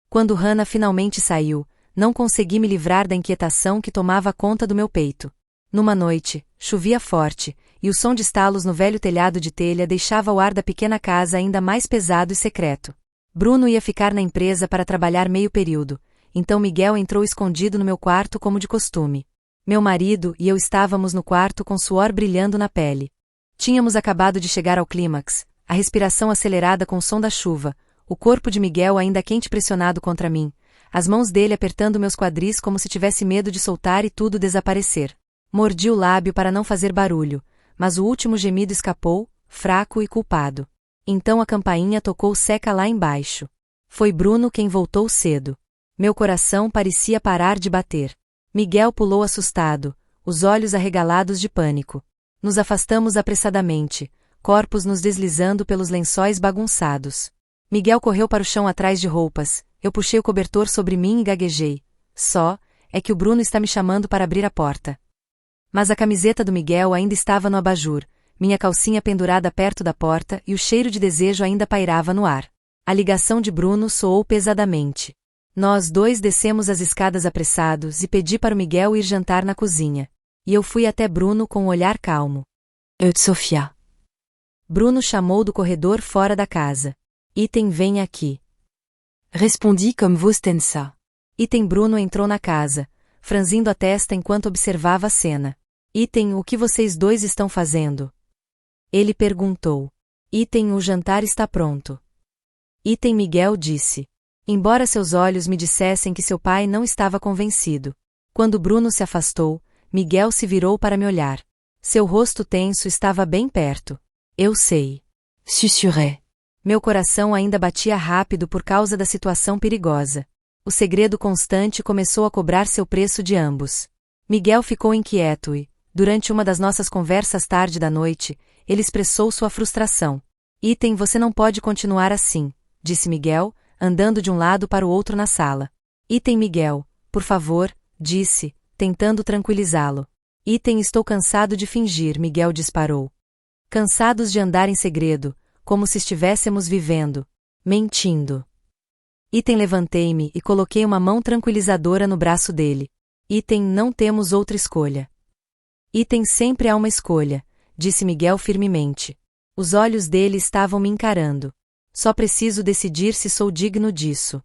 Quando Hannah finalmente saiu, não consegui me livrar da inquietação que tomava conta do meu peito. Numa noite, chovia forte, e o som de estalos no velho telhado de telha deixava o ar da pequena casa ainda mais pesado e secreto. Bruno ia ficar na empresa para trabalhar meio período, então Miguel entrou escondido no meu quarto como de costume. Meu marido e eu estávamos no quarto com suor brilhando na pele. Tínhamos acabado de chegar ao clímax, a respiração acelerada com o som da chuva, o corpo de Miguel ainda quente pressionado contra mim, as mãos dele apertando meus quadris como se tivesse medo de soltar e tudo desaparecer. Mordi o lábio para não fazer barulho, mas o último gemido escapou, fraco e culpado. Então a campainha tocou seca lá embaixo. Foi Bruno quem voltou cedo. Meu coração parecia parar de bater. Miguel pulou assustado, os olhos arregalados de pânico. Nos afastamos apressadamente, corpos nos deslizando pelos lençóis bagunçados. Miguel correu para o chão atrás de roupas, eu puxei o cobertor sobre mim e gaguejei. É que o Bruno está me chamando para abrir a porta. Mas a camiseta do Miguel ainda estava no abajur, minha calcinha pendurada perto da porta e o cheiro de desejo ainda pairava no ar. A ligação de Bruno soou pesadamente. Nós dois descemos as escadas apressados e pedi para o Miguel ir jantar na cozinha. E eu fui até Bruno com um olhar calmo. Sofia. Bruno chamou do corredor fora da casa. Item vem aqui. Respondi comme voz tensa. Item Bruno entrou na casa, franzindo a testa enquanto observava a cena. Item o que vocês dois estão fazendo? Ele perguntou. Item o jantar está pronto. Item Miguel disse. Embora seus olhos me dissessem que seu pai não estava convencido. Quando Bruno se afastou, Miguel se virou para me olhar. Seu rosto tenso estava bem perto. Eu sei. Susurrei. Meu coração ainda batia rápido por causa da situação perigosa. O segredo constante começou a cobrar seu preço de ambos. Miguel ficou inquieto e, durante uma das nossas conversas tarde da noite, ele expressou sua frustração. Item você não pode continuar assim, disse Miguel, andando de um lado para o outro na sala. Item Miguel, por favor, disse, tentando tranquilizá-lo. Item estou cansado de fingir, Miguel disparou. Cansados de andar em segredo, como se estivéssemos vivendo. Mentindo. Item levantei-me e coloquei uma mão tranquilizadora no braço dele. Item não temos outra escolha. Item sempre há uma escolha, disse Miguel firmemente. Os olhos dele estavam me encarando. Só preciso decidir se sou digno disso.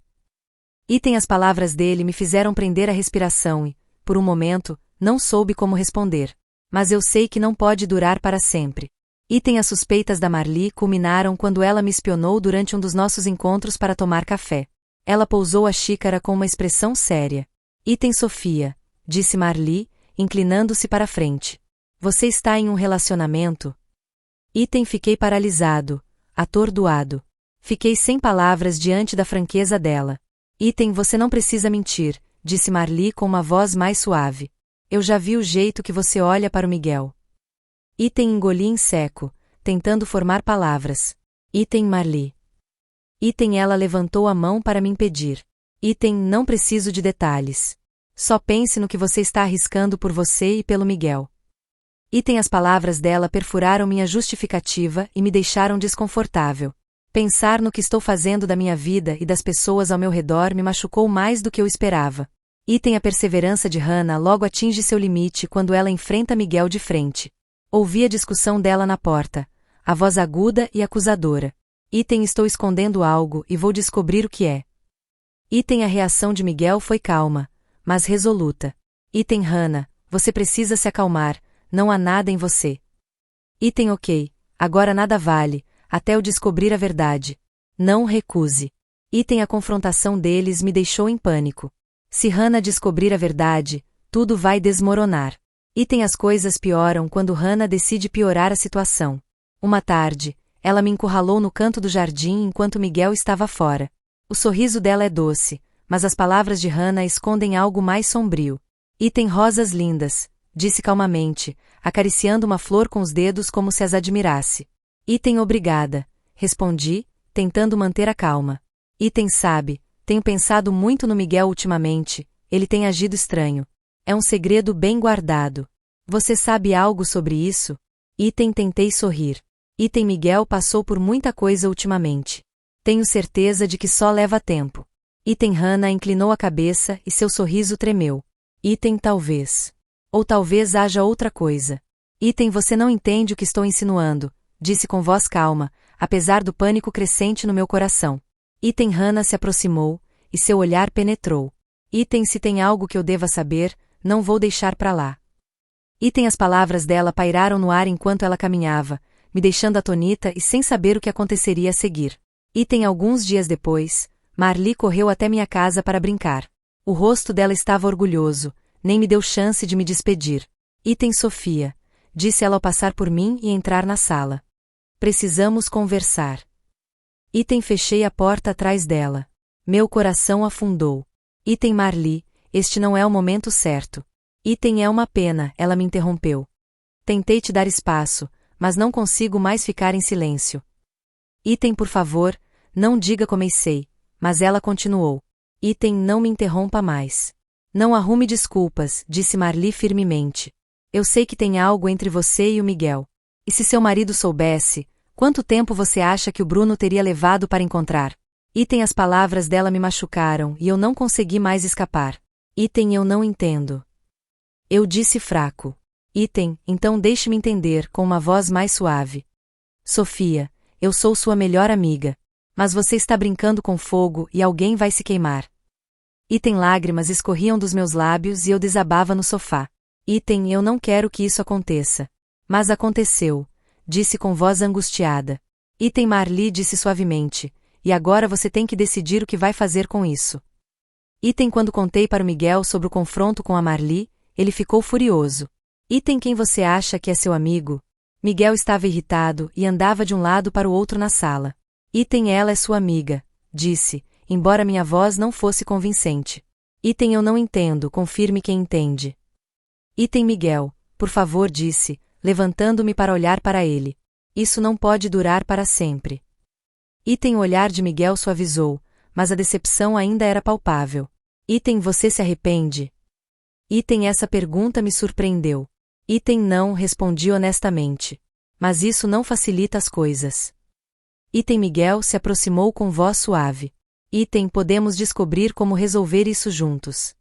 Item as palavras dele me fizeram prender a respiração e, por um momento, não soube como responder. Mas eu sei que não pode durar para sempre. Item as suspeitas da Marli culminaram quando ela me espionou durante um dos nossos encontros para tomar café. Ela pousou a xícara com uma expressão séria. Item Sofia, disse Marli, inclinando-se para a frente. Você está em um relacionamento? Item fiquei paralisado, atordoado. Fiquei sem palavras diante da franqueza dela. Item você não precisa mentir, disse Marli com uma voz mais suave. Eu já vi o jeito que você olha para o Miguel. Item engoli em seco, tentando formar palavras. Item Marli. Item ela levantou a mão para me impedir. Item não preciso de detalhes. Só pense no que você está arriscando por você e pelo Miguel. Item as palavras dela perfuraram minha justificativa e me deixaram desconfortável. Pensar no que estou fazendo da minha vida e das pessoas ao meu redor me machucou mais do que eu esperava. Item a perseverança de Hannah logo atinge seu limite quando ela enfrenta Miguel de frente. Ouvi a discussão dela na porta, a voz aguda e acusadora. Item estou escondendo algo e vou descobrir o que é. Item a reação de Miguel foi calma, mas resoluta. Item Hannah, você precisa se acalmar, não há nada em você. Item ok, agora nada vale, até eu descobrir a verdade. Não recuse. Item a confrontação deles me deixou em pânico. Se Hannah descobrir a verdade, tudo vai desmoronar. Item as coisas pioram quando Hannah decide piorar a situação. Uma tarde, ela me encurralou no canto do jardim enquanto Miguel estava fora. O sorriso dela é doce, mas as palavras de Hannah escondem algo mais sombrio. Item rosas lindas, disse calmamente, acariciando uma flor com os dedos como se as admirasse. Item obrigada, respondi, tentando manter a calma. Item sabe, tenho pensado muito no Miguel ultimamente, ele tem agido estranho. É um segredo bem guardado. Você sabe algo sobre isso? Item tentei sorrir. Item Miguel passou por muita coisa ultimamente. Tenho certeza de que só leva tempo. Item Hannah inclinou a cabeça e seu sorriso tremeu. Item talvez. Ou talvez haja outra coisa. Item você não entende o que estou insinuando, disse com voz calma, apesar do pânico crescente no meu coração. Item Hannah se aproximou, e seu olhar penetrou. Item se tem algo que eu deva saber, não vou deixar pra lá. Item as palavras dela pairaram no ar enquanto ela caminhava, me deixando atonita e sem saber o que aconteceria a seguir. Item alguns dias depois, Marli correu até minha casa para brincar. O rosto dela estava orgulhoso, nem me deu chance de me despedir. Item Sofia, disse ela ao passar por mim e entrar na sala. Precisamos conversar. Item fechei a porta atrás dela. Meu coração afundou. Item Marli, este não é o momento certo. Item é uma pena, ela me interrompeu. Tentei te dar espaço, mas não consigo mais ficar em silêncio. Item por favor, não diga comecei, mas ela continuou. Item não me interrompa mais. Não arrume desculpas, disse Marli firmemente. Eu sei que tem algo entre você e o Miguel. E se seu marido soubesse, quanto tempo você acha que o Bruno teria levado para encontrar? Item as palavras dela me machucaram e eu não consegui mais escapar. Item eu não entendo. Eu disse fraco. Item, então deixe-me entender com uma voz mais suave. Sofia, eu sou sua melhor amiga. Mas você está brincando com fogo e alguém vai se queimar. Item lágrimas escorriam dos meus lábios e eu desabava no sofá. Item eu não quero que isso aconteça. Mas aconteceu, disse com voz angustiada. Item Marli disse suavemente, e agora você tem que decidir o que vai fazer com isso. Item quando contei para o Miguel sobre o confronto com a Marli, ele ficou furioso. Item quem você acha que é seu amigo? Miguel estava irritado e andava de um lado para o outro na sala. Item ela é sua amiga, disse, embora minha voz não fosse convincente. Item eu não entendo, confirme quem entende. Item Miguel, por favor disse, levantando-me para olhar para ele. Isso não pode durar para sempre. Item o olhar de Miguel suavizou, mas a decepção ainda era palpável. Item você se arrepende? Item essa pergunta me surpreendeu. Item não, respondi honestamente. Mas isso não facilita as coisas. Item Miguel se aproximou com voz suave. Item podemos descobrir como resolver isso juntos.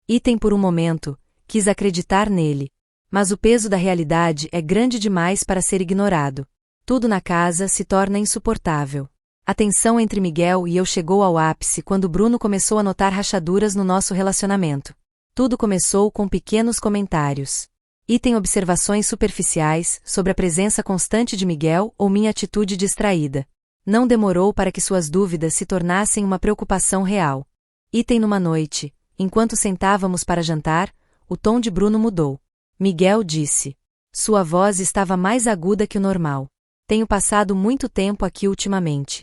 Item por um momento, quis acreditar nele. Mas o peso da realidade é grande demais para ser ignorado. Tudo na casa se torna insuportável. A tensão entre Miguel e eu chegou ao ápice quando Bruno começou a notar rachaduras no nosso relacionamento. Tudo começou com pequenos comentários. Item observações superficiais sobre a presença constante de Miguel ou minha atitude distraída. Não demorou para que suas dúvidas se tornassem uma preocupação real. Item numa noite, enquanto sentávamos para jantar, o tom de Bruno mudou. Miguel disse. Sua voz estava mais aguda que o normal. Tenho passado muito tempo aqui ultimamente.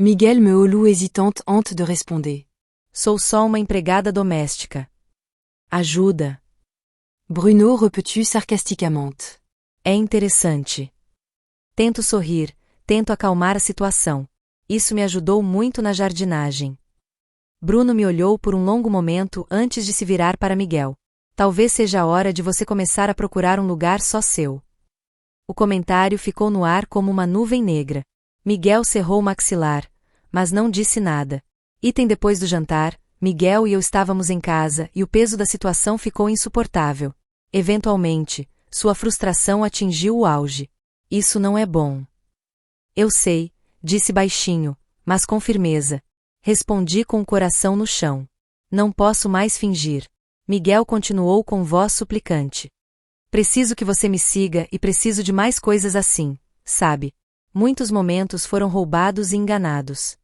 Miguel me olhou hésitante antes de responder. Sou só uma empregada doméstica. Ajuda. Bruno repetiu sarcasticamente. É interessante. Tento sorrir, tento acalmar a situação. Isso me ajudou muito na jardinagem. Bruno me olhou por um longo momento antes de se virar para Miguel. Talvez seja a hora de você começar a procurar um lugar só seu. O comentário ficou no ar como uma nuvem negra. Miguel cerrou o maxilar, mas não disse nada. Item depois do jantar, Miguel e eu estávamos em casa e o peso da situação ficou insuportável. Eventualmente, sua frustração atingiu o auge. Isso não é bom. Eu sei, disse baixinho, mas com firmeza. Respondi com o coração no chão. Não posso mais fingir. Miguel continuou com voz suplicante. Preciso que você me siga e preciso de mais coisas assim, sabe? Muitos momentos foram roubados e enganados.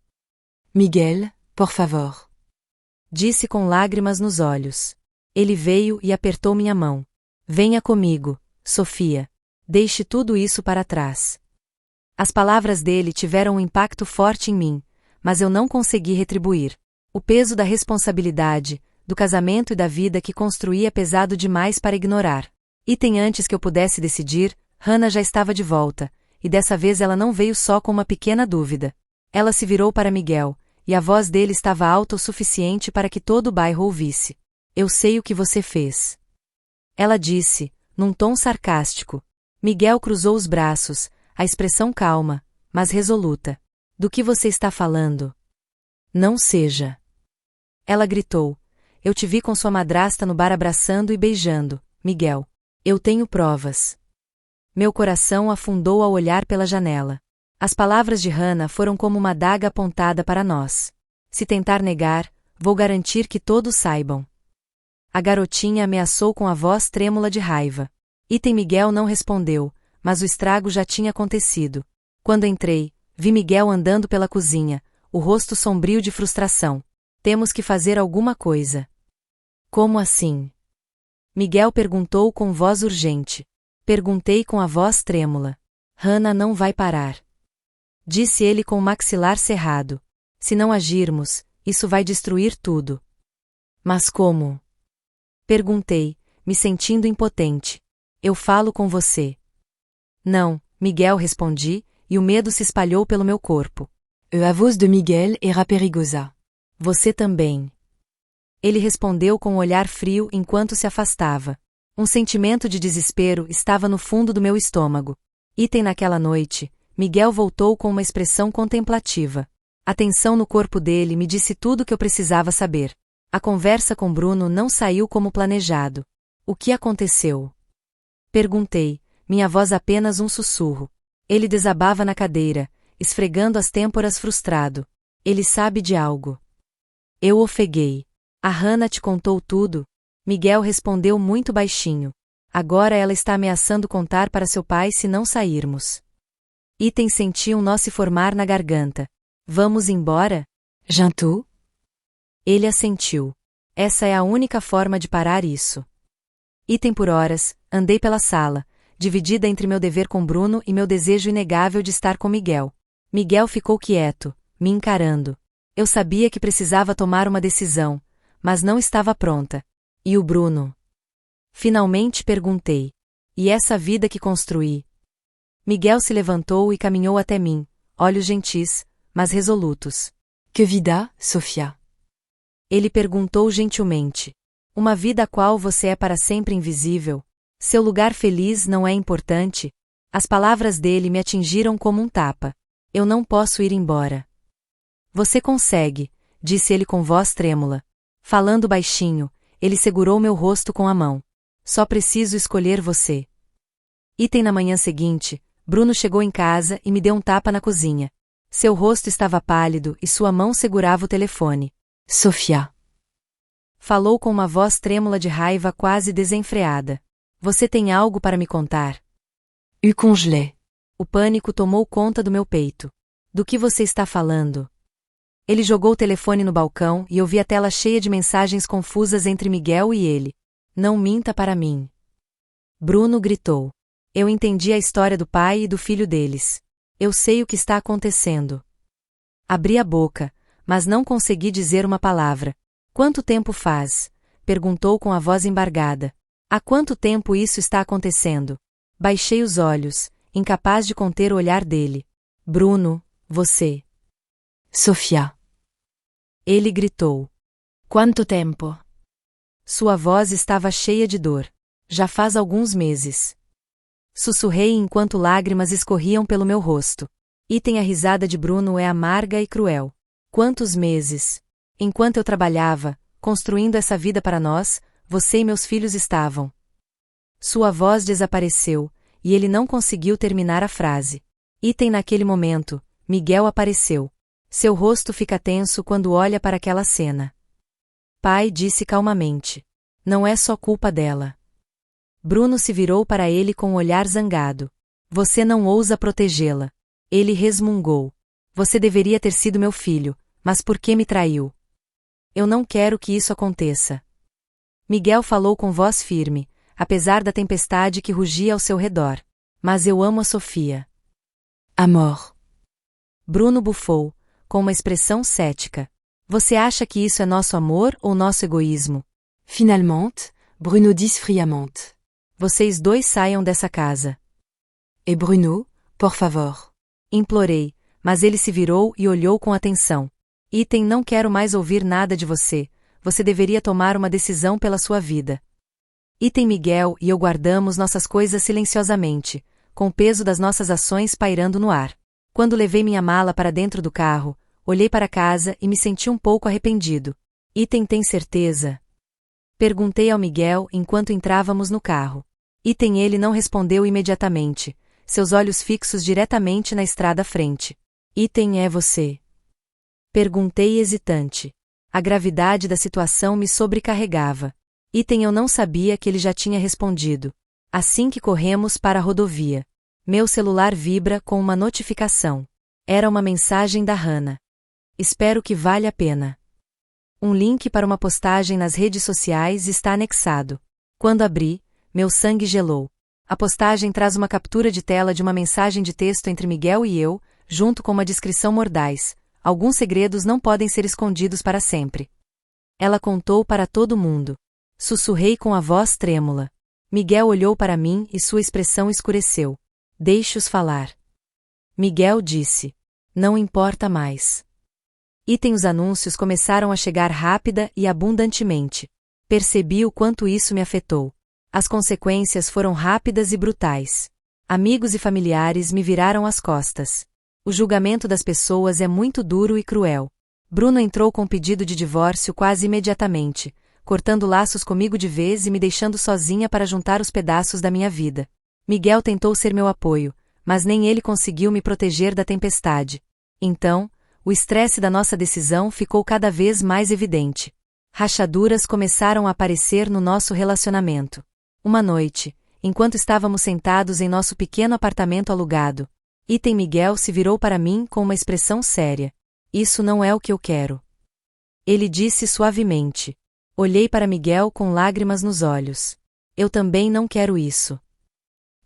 Miguel, por favor. Disse com lágrimas nos olhos. Ele veio e apertou minha mão. Venha comigo, Sofia. Deixe tudo isso para trás. As palavras dele tiveram um impacto forte em mim, mas eu não consegui retribuir. O peso da responsabilidade, do casamento e da vida que construí é pesado demais para ignorar. Item antes que eu pudesse decidir, Hannah já estava de volta, e dessa vez ela não veio só com uma pequena dúvida. Ela se virou para Miguel, e a voz dele estava alta o suficiente para que todo o bairro ouvisse. Eu sei o que você fez. Ela disse, num tom sarcástico. Miguel cruzou os braços, a expressão calma, mas resoluta. Do que você está falando? Não seja. Ela gritou. Eu te vi com sua madrasta no bar abraçando e beijando, Miguel. Eu tenho provas. Meu coração afundou ao olhar pela janela. As palavras de Hannah foram como uma adaga apontada para nós. Se tentar negar, vou garantir que todos saibam. A garotinha ameaçou com a voz trêmula de raiva. Item Miguel não respondeu, mas o estrago já tinha acontecido. Quando entrei, vi Miguel andando pela cozinha, o rosto sombrio de frustração. Temos que fazer alguma coisa. Como assim? Miguel perguntou com voz urgente. Perguntei com a voz trêmula. Hannah não vai parar. Disse ele com o maxilar cerrado. Se não agirmos, isso vai destruir tudo. Mas como? Perguntei, me sentindo impotente. Eu falo com você. Não, Miguel respondi, e o medo se espalhou pelo meu corpo. A voz de Miguel era perigosa. Você também. Ele respondeu com um olhar frio enquanto se afastava. Um sentimento de desespero estava no fundo do meu estômago. Item naquela noite, Miguel voltou com uma expressão contemplativa. A tensão no corpo dele me disse tudo o que eu precisava saber. A conversa com Bruno não saiu como planejado. O que aconteceu? Perguntei, minha voz apenas um sussurro. Ele desabava na cadeira, esfregando as têmporas frustrado. Ele sabe de algo. Eu ofeguei. A Hannah te contou tudo? Miguel respondeu muito baixinho. Agora ela está ameaçando contar para seu pai se não sairmos. Item senti um nó se formar na garganta. Vamos embora? Jantou? Ele assentiu. Essa é a única forma de parar isso. Item por horas, andei pela sala, dividida entre meu dever com Bruno e meu desejo inegável de estar com Miguel. Miguel ficou quieto, me encarando. Eu sabia que precisava tomar uma decisão, mas não estava pronta. E o Bruno? Finalmente perguntei. E essa vida que construí? Miguel se levantou e caminhou até mim, olhos gentis, mas resolutos. Que vida, Sofia? Ele perguntou gentilmente. Uma vida a qual você é para sempre invisível? Seu lugar feliz não é importante? As palavras dele me atingiram como um tapa. Eu não posso ir embora. Você consegue, disse ele com voz trêmula. Falando baixinho, ele segurou meu rosto com a mão. Só preciso escolher você. Na manhã seguinte, Bruno chegou em casa e me deu um tapa na cozinha. Seu rosto estava pálido e sua mão segurava o telefone. Sophia. Falou com uma voz trêmula de raiva quase desenfreada. Você tem algo para me contar? U congelé. O pânico tomou conta do meu peito. Do que você está falando? Ele jogou o telefone no balcão e eu vi a tela cheia de mensagens confusas entre Miguel e ele. Não minta para mim. Bruno gritou. Eu entendi a história do pai e do filho deles. Eu sei o que está acontecendo. Abri a boca, mas não consegui dizer uma palavra. Quanto tempo faz? Perguntou com a voz embargada. Há quanto tempo isso está acontecendo? Baixei os olhos, incapaz de conter o olhar dele. Bruno, você. Sophia. Ele gritou. Quanto tempo? Sua voz estava cheia de dor. Já faz alguns meses. Sussurrei enquanto lágrimas escorriam pelo meu rosto. A risada de Bruno é amarga e cruel. Quantos meses? Enquanto eu trabalhava, construindo essa vida para nós, você e meus filhos estavam. Sua voz desapareceu, e ele não conseguiu terminar a frase. Naquele momento, Miguel apareceu. Seu rosto fica tenso quando olha para aquela cena. Pai disse calmamente. Não é só culpa dela. Bruno se virou para ele com um olhar zangado. Você não ousa protegê-la. Ele resmungou. Você deveria ter sido meu filho, mas por que me traiu? Eu não quero que isso aconteça. Miguel falou com voz firme, apesar da tempestade que rugia ao seu redor. Mas eu amo a Sofia. Amor. Bruno bufou, com uma expressão cética. Você acha que isso é nosso amor ou nosso egoísmo? Finalement, Bruno disse friamente. Vocês dois saiam dessa casa. E Bruno, por favor. Implorei, mas ele se virou e olhou com atenção. Não quero mais ouvir nada de você. Você deveria tomar uma decisão pela sua vida. Miguel e eu guardamos nossas coisas silenciosamente, com o peso das nossas ações pairando no ar. Quando levei minha mala para dentro do carro, olhei para casa e me senti um pouco arrependido. Tem certeza? Perguntei ao Miguel enquanto entrávamos no carro. Ele não respondeu imediatamente, seus olhos fixos diretamente na estrada à frente. É você? Perguntei hesitante. A gravidade da situação me sobrecarregava. Eu não sabia que ele já tinha respondido. Assim que corremos para a rodovia. Meu celular vibra com uma notificação. Era uma mensagem da Hannah. Espero que valha a pena. Um link para uma postagem nas redes sociais está anexado. Quando abri, meu sangue gelou. A postagem traz uma captura de tela de uma mensagem de texto entre Miguel e eu, junto com uma descrição mordaz. Alguns segredos não podem ser escondidos para sempre. Ela contou para todo mundo. Sussurrei com a voz trêmula. Miguel olhou para mim e sua expressão escureceu. Deixe-os falar. Miguel disse. Não importa mais. Os anúncios começaram a chegar rápida e abundantemente. Percebi o quanto isso me afetou. As consequências foram rápidas e brutais. Amigos e familiares me viraram as costas. O julgamento das pessoas é muito duro e cruel. Bruno entrou com pedido de divórcio quase imediatamente, cortando laços comigo de vez e me deixando sozinha para juntar os pedaços da minha vida. Miguel tentou ser meu apoio, mas nem ele conseguiu me proteger da tempestade. Então, o estresse da nossa decisão ficou cada vez mais evidente. Rachaduras começaram a aparecer no nosso relacionamento. Uma noite, enquanto estávamos sentados em nosso pequeno apartamento alugado, Miguel se virou para mim com uma expressão séria. Isso não é o que eu quero. Ele disse suavemente. Olhei para Miguel com lágrimas nos olhos. Eu também não quero isso.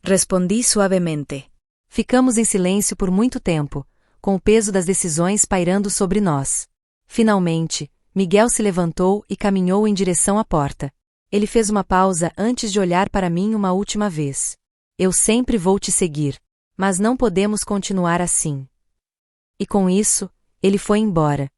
Respondi suavemente. Ficamos em silêncio por muito tempo, com o peso das decisões pairando sobre nós. Finalmente, Miguel se levantou e caminhou em direção à porta. Ele fez uma pausa antes de olhar para mim uma última vez. Eu sempre vou te seguir, mas não podemos continuar assim. E com isso, ele foi embora.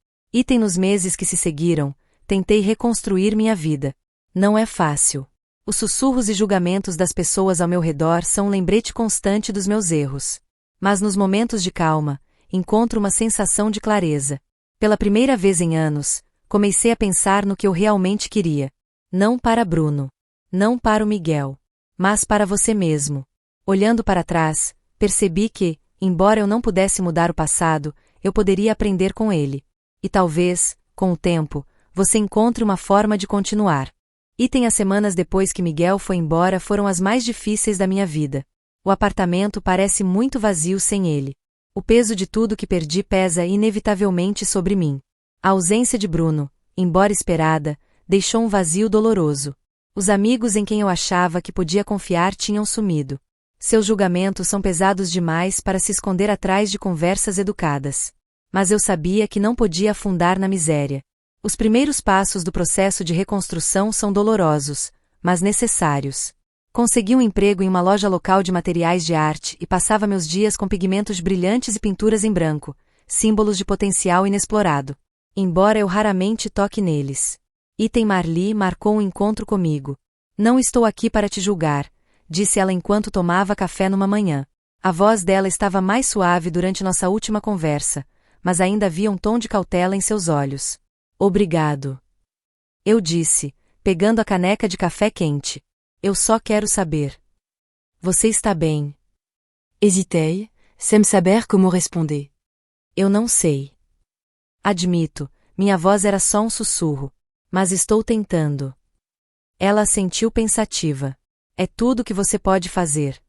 Nos meses que se seguiram, tentei reconstruir minha vida. Não é fácil. Os sussurros e julgamentos das pessoas ao meu redor são um lembrete constante dos meus erros. Mas nos momentos de calma, encontro uma sensação de clareza. Pela primeira vez em anos, comecei a pensar no que eu realmente queria. Não para Bruno. Não para o Miguel. Mas para você mesmo. Olhando para trás, percebi que, embora eu não pudesse mudar o passado, eu poderia aprender com ele. E talvez, com o tempo, você encontre uma forma de continuar. As semanas depois que Miguel foi embora foram as mais difíceis da minha vida. O apartamento parece muito vazio sem ele. O peso de tudo que perdi pesa inevitavelmente sobre mim. A ausência de Bruno, embora esperada, deixou um vazio doloroso. Os amigos em quem eu achava que podia confiar tinham sumido. Seus julgamentos são pesados demais para se esconder atrás de conversas educadas. Mas eu sabia que não podia afundar na miséria. Os primeiros passos do processo de reconstrução são dolorosos, mas necessários. Consegui um emprego em uma loja local de materiais de arte e passava meus dias com pigmentos brilhantes e pinturas em branco, símbolos de potencial inexplorado. Embora eu raramente toque neles. Marli marcou um encontro comigo. Não estou aqui para te julgar, disse ela enquanto tomava café numa manhã. A voz dela estava mais suave durante nossa última conversa, mas ainda havia um tom de cautela em seus olhos. Obrigado. Eu disse, pegando a caneca de café quente. Eu só quero saber. Você está bem? Hésitei, sem saber como responder. Eu não sei. Admito, minha voz era só um sussurro. Mas estou tentando. Ela assentiu pensativa. É tudo o que você pode fazer.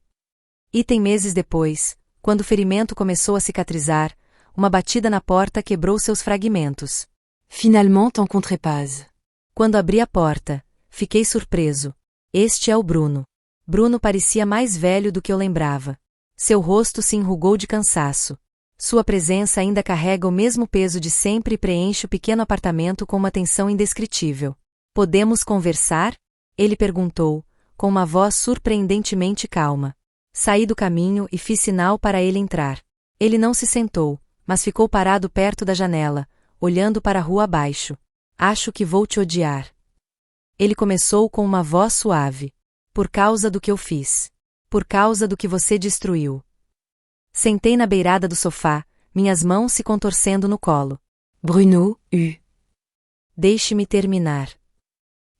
Meses depois, quando o ferimento começou a cicatrizar, uma batida na porta quebrou seus fragmentos. Finalement t'encontrez pas. Quando abri a porta, fiquei surpreso. Este é o Bruno. Bruno parecia mais velho do que eu lembrava. Seu rosto se enrugou de cansaço. Sua presença ainda carrega o mesmo peso de sempre e preenche o pequeno apartamento com uma tensão indescritível. Podemos conversar? Ele perguntou, com uma voz surpreendentemente calma. Saí do caminho e fiz sinal para ele entrar. Ele não se sentou, mas ficou parado perto da janela, olhando para a rua abaixo. Acho que vou te odiar. Ele começou com uma voz suave. Por causa do que eu fiz. Por causa do que você destruiu. Sentei na beirada do sofá, minhas mãos se contorcendo no colo. Bruno, Deixe-me terminar.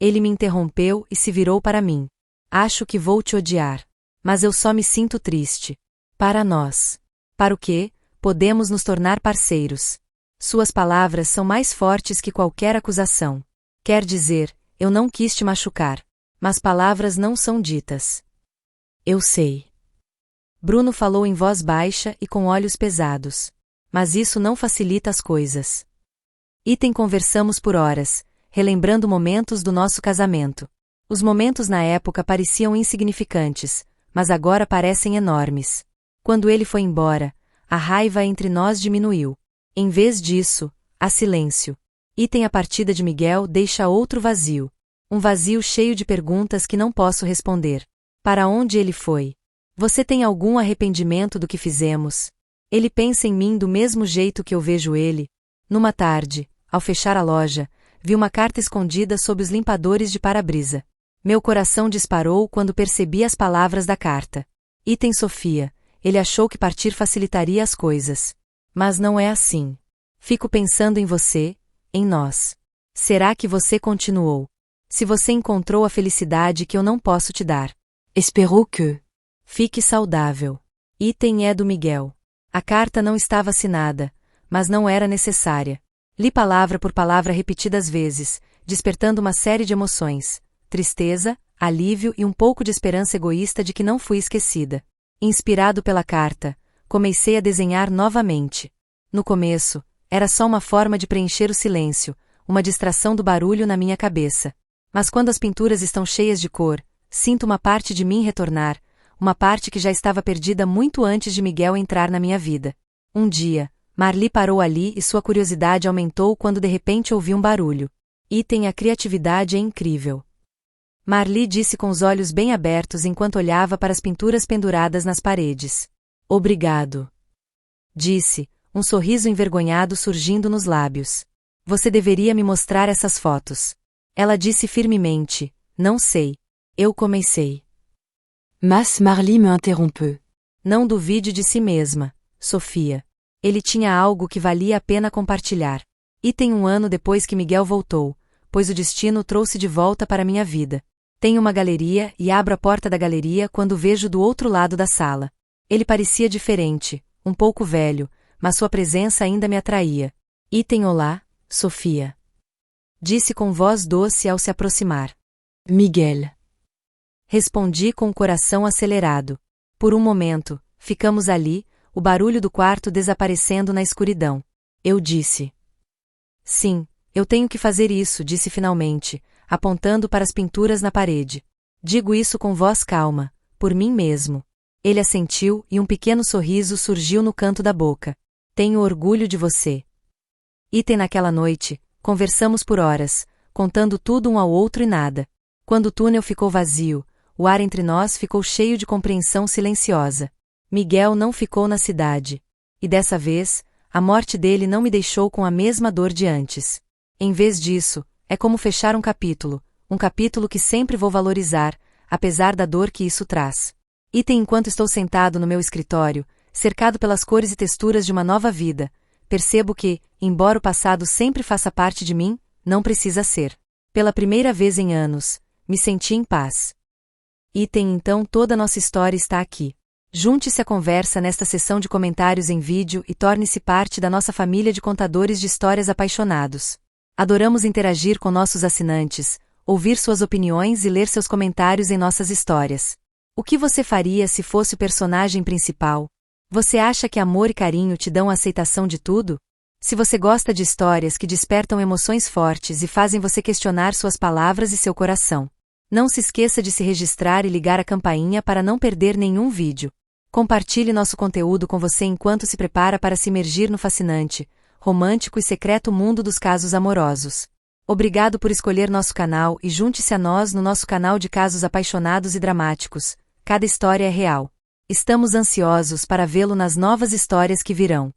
Ele me interrompeu e se virou para mim. Acho que vou te odiar. Mas eu só me sinto triste. Para nós. Para o quê? Podemos nos tornar parceiros. Suas palavras são mais fortes que qualquer acusação. Quer dizer, eu não quis te machucar. Mas palavras não são ditas. Eu sei. Bruno falou em voz baixa e com olhos pesados. Mas isso não facilita as coisas. Conversamos por horas, relembrando momentos do nosso casamento. Os momentos na época pareciam insignificantes, mas agora parecem enormes. Quando ele foi embora, a raiva entre nós diminuiu. Em vez disso, há silêncio. A partida de Miguel deixa outro vazio. Um vazio cheio de perguntas que não posso responder. Para onde ele foi? Você tem algum arrependimento do que fizemos? Ele pensa em mim do mesmo jeito que eu vejo ele? Numa tarde, ao fechar a loja, vi uma carta escondida sob os limpadores de para-brisa. Meu coração disparou quando percebi as palavras da carta. Sofia, ele achou que partir facilitaria as coisas. Mas não é assim. Fico pensando em você, em nós. Será que você continuou? Se você encontrou a felicidade que eu não posso te dar. Espero que. Fique saudável. É do Miguel. A carta não estava assinada, mas não era necessária. Li palavra por palavra repetidas vezes, despertando uma série de emoções. Tristeza, alívio e um pouco de esperança egoísta de que não fui esquecida. Inspirado pela carta, comecei a desenhar novamente. No começo, era só uma forma de preencher o silêncio, uma distração do barulho na minha cabeça. Mas quando as pinturas estão cheias de cor, sinto uma parte de mim retornar, uma parte que já estava perdida muito antes de Miguel entrar na minha vida. Um dia, Marli parou ali e sua curiosidade aumentou quando de repente ouvi um barulho. A criatividade é incrível. Marli disse com os olhos bem abertos enquanto olhava para as pinturas penduradas nas paredes. Obrigado. Disse, um sorriso envergonhado surgindo nos lábios. Você deveria me mostrar essas fotos. Ela disse firmemente, não sei. Eu comecei. Mas Marley me interrompeu. Não duvide de si mesma, Sofia. Ele tinha algo que valia a pena compartilhar. E tem 1 ano depois que Miguel voltou, pois o destino o trouxe de volta para minha vida. Tenho uma galeria e abro a porta da galeria quando vejo do outro lado da sala. Ele parecia diferente, um pouco velho, mas sua presença ainda me atraía. Item olá, Sofia. Disse com voz doce ao se aproximar. Miguel. Respondi com o coração acelerado. Por um momento, ficamos ali, o barulho do quarto desaparecendo na escuridão. Eu disse. Sim, eu tenho que fazer isso, disse finalmente, apontando para as pinturas na parede. Digo isso com voz calma, por mim mesmo. Ele assentiu e um pequeno sorriso surgiu no canto da boca. Tenho orgulho de você. Item naquela noite, conversamos por horas, contando tudo um ao outro e nada. Quando o túnel ficou vazio, o ar entre nós ficou cheio de compreensão silenciosa. Miguel não ficou na cidade. E dessa vez, a morte dele não me deixou com a mesma dor de antes. Em vez disso, é como fechar um capítulo que sempre vou valorizar, apesar da dor que isso traz. Item enquanto estou sentado no meu escritório, cercado pelas cores e texturas de uma nova vida, percebo que, embora o passado sempre faça parte de mim, não precisa ser. Pela primeira vez em anos, me senti em paz. Item então toda nossa história está aqui. Junte-se à conversa nesta sessão de comentários em vídeo e torne-se parte da nossa família de contadores de histórias apaixonados. Adoramos interagir com nossos assinantes, ouvir suas opiniões e ler seus comentários em nossas histórias. O que você faria se fosse o personagem principal? Você acha que amor e carinho te dão a aceitação de tudo? Se você gosta de histórias que despertam emoções fortes e fazem você questionar suas palavras e seu coração, não se esqueça de se registrar e ligar a campainha para não perder nenhum vídeo. Compartilhe nosso conteúdo com você enquanto se prepara para se imergir no fascinante, romântico e secreto mundo dos casos amorosos. Obrigado por escolher nosso canal e junte-se a nós no nosso canal de casos apaixonados e dramáticos. Cada história é real. Estamos ansiosos para vê-lo nas novas histórias que virão.